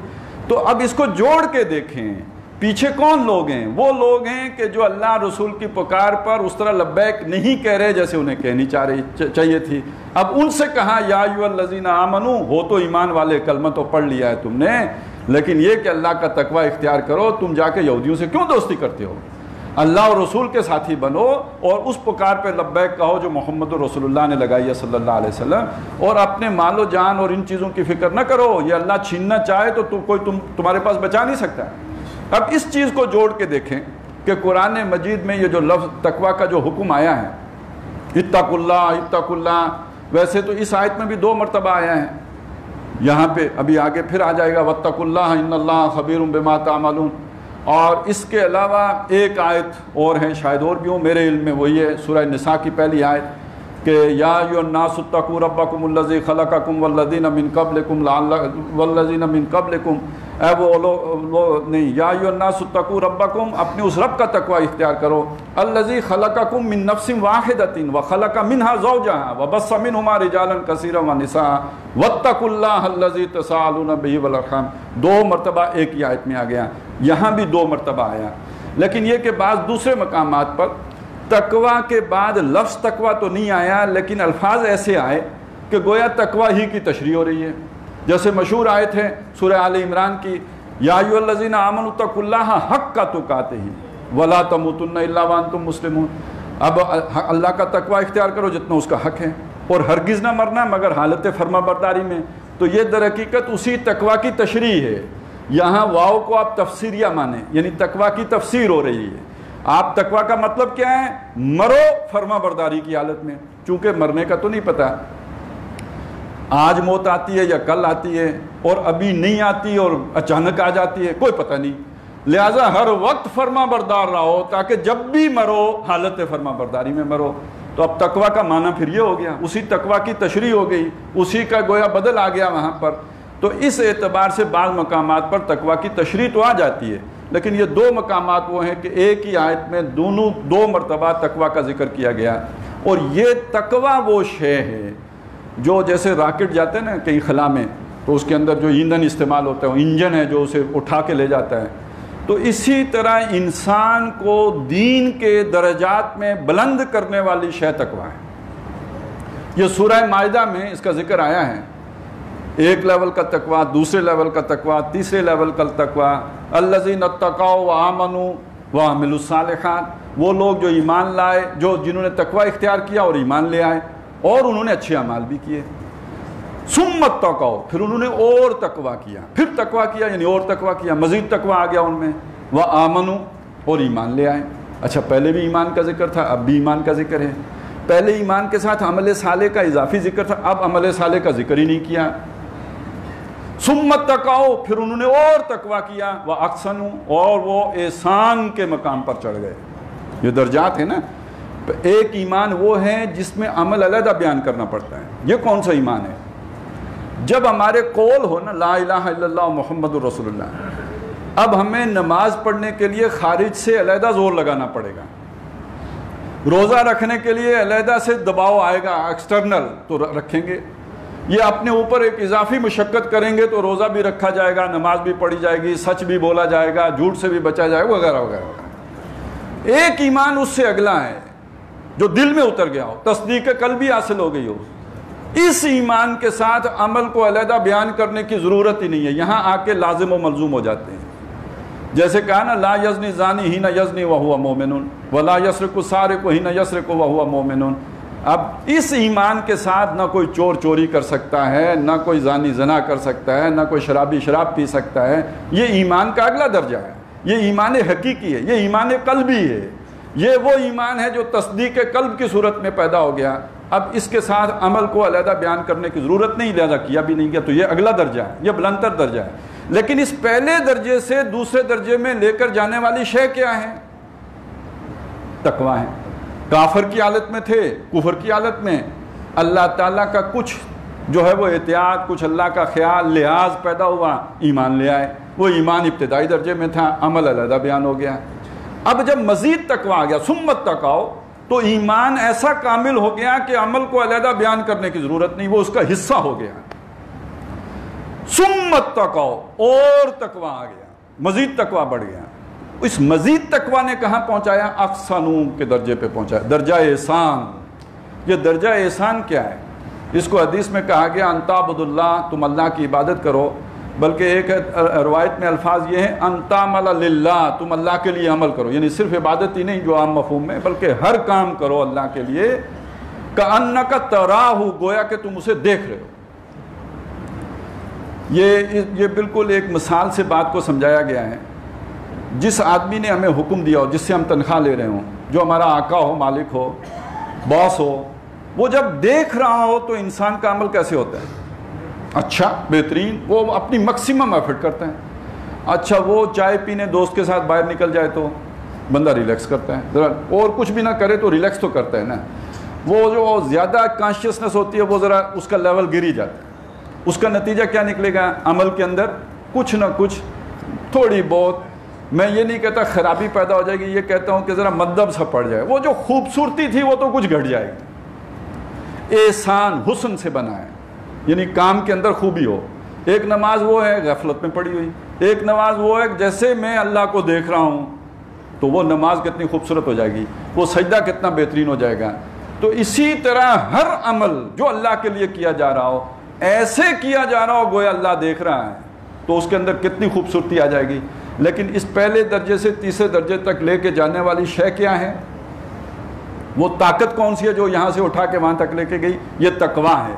تو اب اس کو جوڑ کے دیکھیں، پیچھے کون لوگ ہیں؟ وہ لوگ ہیں کہ جو اللہ رسول کی پکار پر اس طرح لبیک نہیں کہہ رہے جیسے انہیں کہنی چاہیے تھی۔ اب ان سے کہا یا ایھا الذین آمنو، ہو تو ایمان والے، کلمہ تو پڑھ لیا ہے تم نے، لیکن یہ کہ اللہ کا تقوی اختیار کرو، تم جا کے یہودیوں سے کیوں دوستی کرتے ہو؟ اللہ اور رسول کے ساتھی بنو اور اس پکار پہ لبیک کہو جو محمد رسول اللہ نے لگائی ہے صلی اللہ علیہ وسلم، اور اپنے مال و جان اور ان چیزوں کی فکر نہ کرو، یہ اللہ چھیننا چاہے تو کوئی تمہارے پاس بچا نہیں سکتا۔ اب اس چیز کو جوڑ کے دیکھیں کہ قرآن مجید میں یہ جو لفظ تقوی کا جو حکم آیا ہے، اتقوا اللہ اتقوا اللہ، ویسے تو اس آیت میں بھی 2 مرتبہ آیا ہے، یہاں پہ ابھی آگے پھر آ جائے گا واتقوا اللہ ان اللہ خبیر بما تعملون، اور اس کے علاوہ ایک آیت اور ہے، شاید اور بھی ہوں، میرے علم میں وہی ہے سورہ نساء کی پہلی آیت کہ یا ایھا الناس اتقوا ربکم الذی خلقکم والذین من قبلکم، اے وہ لوگ نہیں، یا ایھا الناس اتقوا ربکم، اپنے اس رب کا تقوی اختیار کرو، الذی خلقکم من نفس واحدۃ وخلق منها زوجها وبث منهما رجالا کثیرا ونساء واتقوا اللہ الذی تساءلون بہ والارحام۔ 2 مرتبہ ایک ہی آیت میں آ گیا، یہاں بھی 2 مرتبہ آیا، لیکن یہ کہ بعض دوسرے مقامات پر تقوی کے بعد لفظ تقوی تو نہیں آیا، لیکن الفاظ ایسے آئے کہ گویا تقوی ہی کی تشریح ہو رہی ہے، جیسے مشہور آیت ہے سورہ آل عمران کی، یا ایھا الذین آمنوا اتقوا اللہ حق تقاتہ ولا تموتن الا وانتم مسلمون۔ اب اللہ کا تقوی اختیار کرو جتنا اس کا حق ہے، اور ہرگز نہ مرنا مگر حالت فرما برداری میں۔ تو یہ در حقیقت اسی تقوی کی تشریح ہے، یہاں واو کو آپ تفسیریہ مانیں، یعنی تقوی کی تفسیر ہو رہی ہے۔ آپ تقوی کا مطلب کیا ہے؟ مرو فرما برداری کی حالت میں، چونکہ مرنے کا تو نہیں پتا، آج موت آتی ہے یا کل آتی ہے، اور ابھی نہیں آتی اور اچانک آ جاتی ہے، کوئی پتہ نہیں، لہٰذا ہر وقت فرما بردار رہو تاکہ جب بھی مرو حالت فرما برداری میں مرو۔ تو اب تقوی کا معنی پھر یہ ہو گیا، اسی تقوی کی تشریح ہو گئی، اسی کا گویا بدل آ گیا وہاں پر۔ تو اس اعتبار سے بعض مقامات پر تقوی کی تشریح تو آ جاتی ہے، لیکن یہ 2 مقامات وہ ہیں کہ ایک ہی آیت میں 2 مرتبہ تقوی کا ذکر کیا گیا، اور یہ تقوی وہ شے ہے جو جیسے راکٹ جاتے ہیں نا کہیں خلا میں، تو اس کے اندر جو ایندھن استعمال ہوتا ہے وہ انجن ہے جو اسے اٹھا کے لے جاتا ہے، تو اسی طرح انسان کو دین کے درجات میں بلند کرنے والی شے تقوی ہے۔ یہ سورہ مائدہ میں اس کا ذکر آیا ہے، ایک لیول کا تقوی، دوسرے لیول کا تقوی، تیسرے لیول کا تقوی، الذین اتقوا وآمنوا وعملوا الصالحات، وہ لوگ جو ایمان لائے، جنہوں نے تقوی اختیار کیا اور ایمان لے آئے اور انہوں نے اچھے اعمال بھی کیے، ثم اتقوا، پھر انہوں نے اور تقوی کیا، پھر تقوی کیا یعنی اور تقوی کیا، مزید تقوی آ گیا ان میں، وآمنوا، اور ایمان لے آئے۔ اچھا پہلے بھی ایمان کا ذکر تھا، اب بھی ایمان کا ذکر ہے، پہلے ایمان کے ساتھ عمل صالح کا اضافی ذکر تھا، اب عمل صالح کا ذکر ہی نہیں کیا۔ ثم اتقوا، پھر انہوں نے اور تقوی کیا، واحسنوا، اور وہ احسان کے مقام پر چڑھ گئے۔ یہ درجات ہیں نا، ایک ایمان وہ ہے جس میں عمل علیحدہ بیان کرنا پڑتا ہے، یہ کون سا ایمان ہے؟ جب ہمارے قول ہو نا لا الہ الا اللہ محمد رسول اللہ، اب ہمیں نماز پڑھنے کے لیے خارج سے علیحدہ زور لگانا پڑے گا، روزہ رکھنے کے لیے علیحدہ سے دباؤ آئے گا ایکسٹرنل تو رکھیں گے، یہ اپنے اوپر ایک اضافی مشقت کریں گے تو روزہ بھی رکھا جائے گا، نماز بھی پڑھی جائے گی، سچ بھی بولا جائے گا، جھوٹ سے بھی بچا جائے گا، وغیرہ وغیرہ۔ ایک ایمان اس سے اگلا ہے جو دل میں اتر گیا ہو، تصدیق قلبی حاصل ہو گئی ہو، اس ایمان کے ساتھ عمل کو علیحدہ بیان کرنے کی ضرورت ہی نہیں ہے، یہاں آ کے لازم و ملزوم ہو جاتے ہیں۔ جیسے کہا نا لا یزنی زانی حین یزنی وہو مومن ولا یسرق سارق حین یسرق وہو مومن۔ اب اس ایمان کے ساتھ نہ کوئی چور چوری کر سکتا ہے، نہ کوئی زانی زنا کر سکتا ہے، نہ کوئی شرابی شراب پی سکتا ہے، یہ ایمان کا اگلا درجہ ہے، یہ ایمان حقیقی ہے، یہ ایمان قلبی ہے، یہ وہ ایمان ہے جو تصدیق قلب کی صورت میں پیدا ہو گیا۔ اب اس کے ساتھ عمل کو علیحدہ بیان کرنے کی ضرورت نہیں، لہذا کیا بھی نہیں گیا، تو یہ اگلا درجہ ہے، یہ بلندتر درجہ ہے۔ لیکن اس پہلے درجے سے دوسرے درجے میں لے کر جانے والی شے کیا ہے؟ تقوی ہے۔ کافر کی حالت میں تھے، کفر کی حالت میں، اللہ تعالیٰ کا کچھ جو ہے وہ احتیاط، کچھ اللہ کا خیال، لحاظ پیدا ہوا، ایمان لے آئے. وہ ایمان ابتدائی درجے میں تھا، عمل علیحدہ بیان ہو گیا. اب جب مزید تقویٰ آ گیا، ثمت تقوا، تو ایمان ایسا کامل ہو گیا کہ عمل کو علیحدہ بیان کرنے کی ضرورت نہیں، وہ اس کا حصہ ہو گیا. ثمت تقوا، اور تقویٰ آ گیا، مزید تقویٰ بڑھ گیا. اس مزید تقویٰ نے کہاں پہنچایا؟ احسنوا کے درجے پہ پہنچایا، درجہ احسان. یہ درجہ احسان کیا ہے؟ اس کو حدیث میں کہا گیا ان تعبد اللہ، تم اللہ کی عبادت کرو. بلکہ ایک روایت میں الفاظ یہ ہیں ان تعمل للہ، تم اللہ کے لیے عمل کرو. یعنی صرف عبادت ہی نہیں جو عام مفہوم میں، بلکہ ہر کام کرو اللہ کے لیے. کأنک تراہ، گویا کہ تم اسے دیکھ رہے ہو. یہ بالکل ایک مثال سے بات کو سمجھایا گیا ہے. جس آدمی نے ہمیں حکم دیا ہو، جس سے ہم تنخواہ لے رہے ہوں، جو ہمارا آقا ہو، مالک ہو، باس ہو، وہ جب دیکھ رہا ہو تو انسان کا عمل کیسے ہوتا ہے؟ اچھا، بہترین، وہ اپنی میکسیمم ایفرٹ کرتا ہے. اچھا، وہ چائے پینے دوست کے ساتھ باہر نکل جائے تو بندہ ریلیکس کرتا ہے، ذرا اور کچھ بھی نہ کرے تو ریلیکس تو کرتا ہے نا. وہ جو زیادہ کانشیسنس ہوتی ہے وہ ذرا اس کا لیول گر ہی جاتا ہے. اس کا نتیجہ کیا نکلے گا؟ عمل کے اندر کچھ نہ کچھ تھوڑی بہت، میں یہ نہیں کہتا خرابی پیدا ہو جائے گی، یہ کہتا ہوں کہ ذرا مدب سا پڑ جائے. وہ جو خوبصورتی تھی وہ تو کچھ گھٹ جائے گی. احسان حسن سے بنا ہے، یعنی کام کے اندر خوبی ہو. ایک نماز وہ ہے غفلت میں پڑی ہوئی، ایک نماز وہ ہے جیسے میں اللہ کو دیکھ رہا ہوں، تو وہ نماز کتنی خوبصورت ہو جائے گی، وہ سجدہ کتنا بہترین ہو جائے گا. تو اسی طرح ہر عمل جو اللہ کے لیے کیا جا رہا ہو، ایسے کیا جا رہا ہو گویا اللہ دیکھ رہا ہے، تو اس کے اندر کتنی خوبصورتی آ جائے گی. لیکن اس پہلے درجے سے تیسرے درجے تک لے کے جانے والی شے کیا ہے؟ وہ طاقت کون سی ہے جو یہاں سے اٹھا کے وہاں تک لے کے گئی؟ یہ تقویٰ ہے.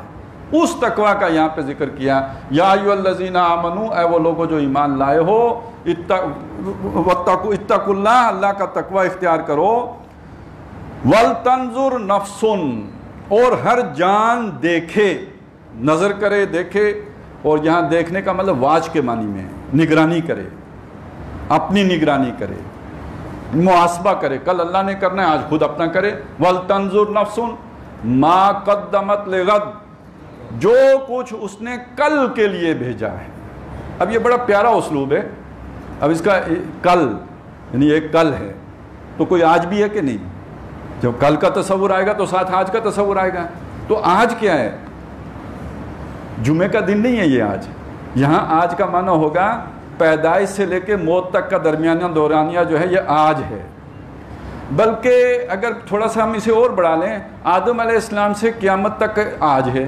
اس تقویٰ کا یہاں پہ ذکر کیا، یا ایھا الذین آمنو، اے وہ لوگوں جو ایمان لائے ہو، اتقوا اللہ، اللہ کا تقویٰ اختیار کرو. ولتنظر نفس، اور ہر جان دیکھے، نظر کرے، دیکھے. اور یہاں دیکھنے کا مطلب واچ کے معنی میں ہے، نگرانی کرے، اپنی نگرانی کرے، محاسبہ کرے. کل اللہ نے کرنا ہے، آج خود اپنا کرے. ولتنظر نفس ما قدمت لغد، جو کچھ اس نے کل کے لیے بھیجا ہے. اب یہ بڑا پیارا اسلوب ہے. اب اس کا کل یعنی ایک کل ہے، تو کوئی آج بھی ہے کہ نہیں؟ جب کل کا تصور آئے گا تو ساتھ آج کا تصور آئے گا. تو آج کیا ہے؟ جمعے کا دن نہیں ہے یہ آج. یہاں آج کا معنی ہوگا پیدائش سے لے کے موت تک کا درمیانہ دورانیہ جو ہے یہ آج ہے. بلکہ اگر تھوڑا سا ہم اسے اور بڑھا لیں، آدم علیہ السلام سے قیامت تک آج ہے.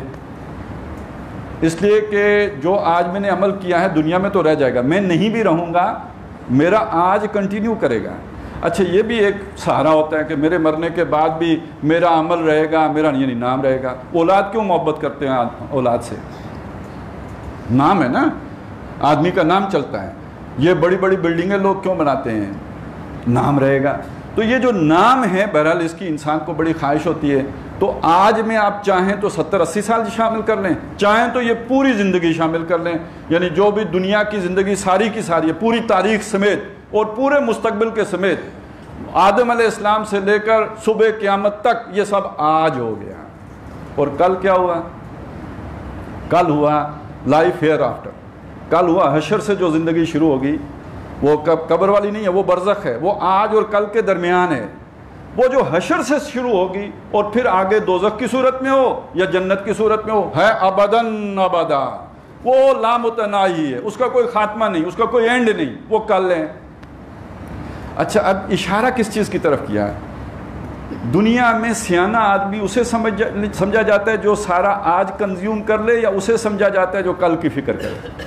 اس لیے کہ جو آج میں نے عمل کیا ہے دنیا میں تو رہ جائے گا، میں نہیں بھی رہوں گا، میرا آج کنٹینیو کرے گا. اچھا، یہ بھی ایک سہارا ہوتا ہے کہ میرے مرنے کے بعد بھی میرا عمل رہے گا، میرا یعنی نام رہے گا. اولاد کیوں محبت کرتے ہیں اولاد سے؟ نام ہے نا، آدمی کا نام چلتا ہے. یہ بڑی بڑی بلڈنگیں لوگ کیوں بناتے ہیں؟ نام رہے گا. تو یہ جو نام ہے بہرحال اس کی انسان کو بڑی خواہش ہوتی ہے. تو آج میں آپ چاہیں تو 70-80 سال شامل کر لیں، چاہیں تو یہ پوری زندگی شامل کر لیں. یعنی جو بھی دنیا کی زندگی ساری کی ساری ہے، پوری تاریخ سمیت اور پورے مستقبل کے سمیت، آدم علیہ السلام سے لے کر صبح قیامت تک، یہ سب آج ہو گیا. اور کل کیا ہوا؟ کل ہوا لائف ہیئر آفٹر. کل ہوا حشر سے جو زندگی شروع ہوگی، وہ قبر والی نہیں ہے، وہ برزخ ہے، وہ آج اور کل کے درمیان ہے. وہ جو حشر سے شروع ہوگی اور پھر آگے دوزخ کی صورت میں ہو یا جنت کی صورت میں ہو، ہے ابداً ابدا. وہ لامتناہی ہے، اس کا کوئی خاتمہ نہیں، اس کا کوئی اینڈ نہیں، وہ کل ہے. اچھا، اب اشارہ کس چیز کی طرف کیا ہے؟ دنیا میں سیانہ آدمی اسے سمجھا جاتا ہے جو سارا آج کنزیوم کر لے، یا اسے سمجھا جاتا ہے جو کل کی فکر کرے؟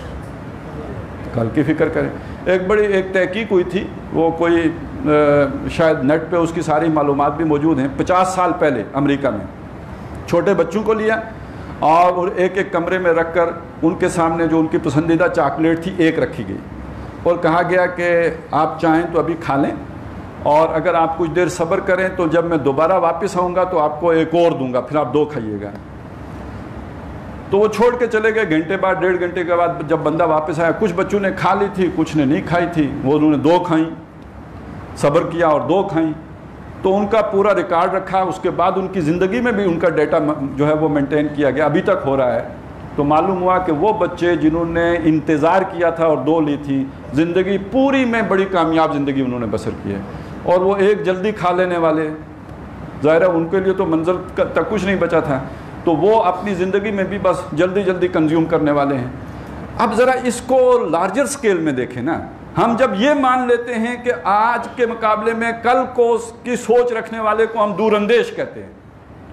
کل کی فکر کرے. ایک تحقیق ہوئی تھی، وہ کوئی شاید نیٹ پہ اس کی ساری معلومات بھی موجود ہیں. 50 سال پہلے امریکہ میں چھوٹے بچوں کو لیا اور ایک ایک کمرے میں رکھ کر ان کے سامنے جو ان کی پسندیدہ چاکلیٹ تھی ایک رکھی گئی، اور کہا گیا کہ آپ چاہیں تو ابھی کھا لیں، اور اگر آپ کچھ دیر صبر کریں تو جب میں دوبارہ واپس آؤں گا تو آپ کو ایک اور دوں گا، پھر آپ 2 کھائیے گا. تو وہ چھوڑ کے چلے گئے. گھنٹے بعد 1.5 گھنٹے کے بعد جب بندہ واپس آیا، کچھ بچوں نے کھا لی تھی، کچھ نے نہیں کھائی تھی. وہ انہوں نے 2 کھائیں، صبر کیا اور 2 کھائیں. تو ان کا پورا ریکارڈ رکھا. اس کے بعد ان کی زندگی میں بھی ان کا ڈیٹا جو ہے وہ مینٹین کیا گیا، ابھی تک ہو رہا ہے. تو معلوم ہوا کہ وہ بچے جنہوں نے انتظار کیا تھا اور دو لی تھی، زندگی پوری میں بڑی کامیاب زندگی انہوں نے بسر کی ہے، اور وہ ایک جلدی کھا لینے والے، ظاہر ہے ان کے لیے تو منظر تک کچھ نہیں بچا تھا، تو وہ اپنی زندگی میں بھی بس جلدی جلدی کنزیوم کرنے والے ہیں۔ اب ذرا اس کو لارجر سکیل میں دیکھیں نا، ہم جب یہ مان لیتے ہیں کہ آج کے مقابلے میں کل کو کی سوچ رکھنے والے کو ہم دور اندیش کہتے ہیں،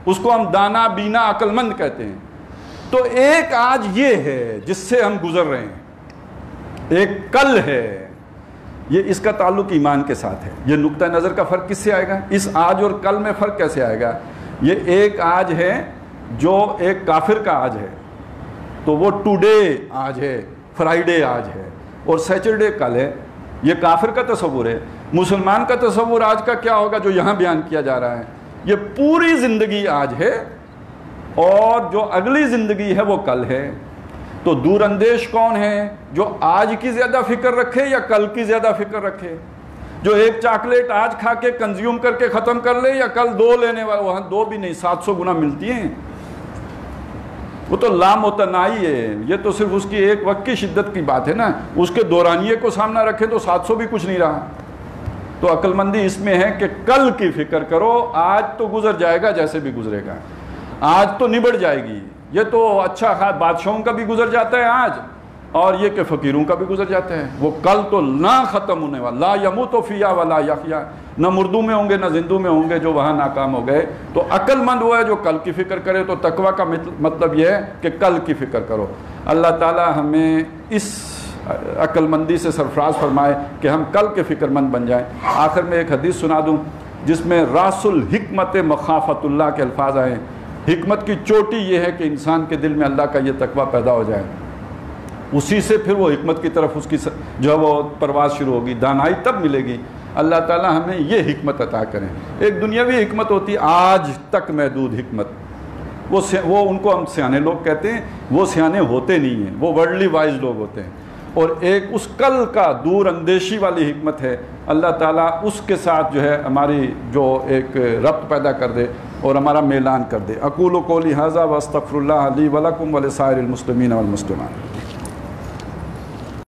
اس کو ہم دانا بینا عقل مند کہتے ہیں، تو ایک آج یہ ہے جس سے ہم گزر رہے ہیں، ایک کل ہے، یہ اس کا تعلق ایمان کے ساتھ ہے۔ یہ نقطہ نظر کا فرق کس سے آئے گا؟ اس آج اور کل میں فرق کیسے آئے گا؟ یہ ایک آج ہے جو ایک کافر کا آج ہے، تو وہ ٹوڈے آج ہے، فرائیڈے آج ہے، اور سیچرڈے کل ہے، یہ کافر کا تصور ہے۔ مسلمان کا تصور آج کا کیا ہوگا جو یہاں بیان کیا جا رہا ہے؟ یہ پوری زندگی آج ہے اور جو اگلی زندگی ہے وہ کل ہے۔ تو دور اندیش کون ہے؟ جو آج کی زیادہ فکر رکھے یا کل کی زیادہ فکر رکھے؟ جو ایک چاکلیٹ آج کھا کے کنزیوم کر کے ختم کر لے یا کل دو لینے والا، وہاں دو بھی نہیں 700 گنا ملتی ہیں، وہ تو لامتناہی ہے، یہ تو صرف اس کی ایک وقت کی شدت کی بات ہے نا، اس کے دورانیے کو سامنا رکھے تو 700 بھی کچھ نہیں رہا۔ تو عقل مندی اس میں ہے کہ کل کی فکر کرو، آج تو گزر جائے گا جیسے بھی گزرے گا، آج تو نبڑ جائے گی، یہ تو اچھا خاص بادشاہوں کا بھی گزر جاتا ہے آج، اور یہ کہ فقیروں کا بھی گزر جاتا ہے، وہ کل تو نہ ختم ہونے والا، لا یموت فیہا ولا یحیا، نہ مردوں میں ہوں گے نہ زندوں میں ہوں گے جو وہاں ناکام ہو گئے۔ تو عقل مند وہ ہے جو کل کی فکر کرے، تو تقویٰ کا مطلب یہ ہے کہ کل کی فکر کرو۔ اللہ تعالی ہمیں اس عقل مندی سے سرفراز فرمائے کہ ہم کل کے فکر مند بن جائیں۔ آخر میں ایک حدیث سنا دوں جس میں راس الحکمت مخافت اللہ کے الفاظ آئے۔ حکمت کی چوٹی یہ ہے کہ انسان کے دل میں اللہ کا یہ تقویٰ پیدا ہو جائے، اسی سے پھر وہ حکمت کی طرف اس کی جو ہے وہ پرواز شروع ہوگی، دانائی تب ملے گی۔ اللہ تعالی ہمیں یہ حکمت عطا کریں۔ ایک دنیاوی حکمت ہوتی ہے آج تک محدود حکمت، وہ ان کو ہم سیانے لوگ کہتے ہیں، وہ سیانے ہوتے نہیں ہیں، وہ ورلڈلی وائز لوگ ہوتے ہیں۔ اور ایک اس کل کا دور اندیشی والی حکمت ہے، اللہ تعالیٰ اس کے ساتھ جو ہے ہماری جو ایک ربط پیدا کر دے اور ہمارا میلان کر دے۔ اقول قولی ھذا واستغفر اللہ لی ولکم ولسائر المسلمین والمسلمات۔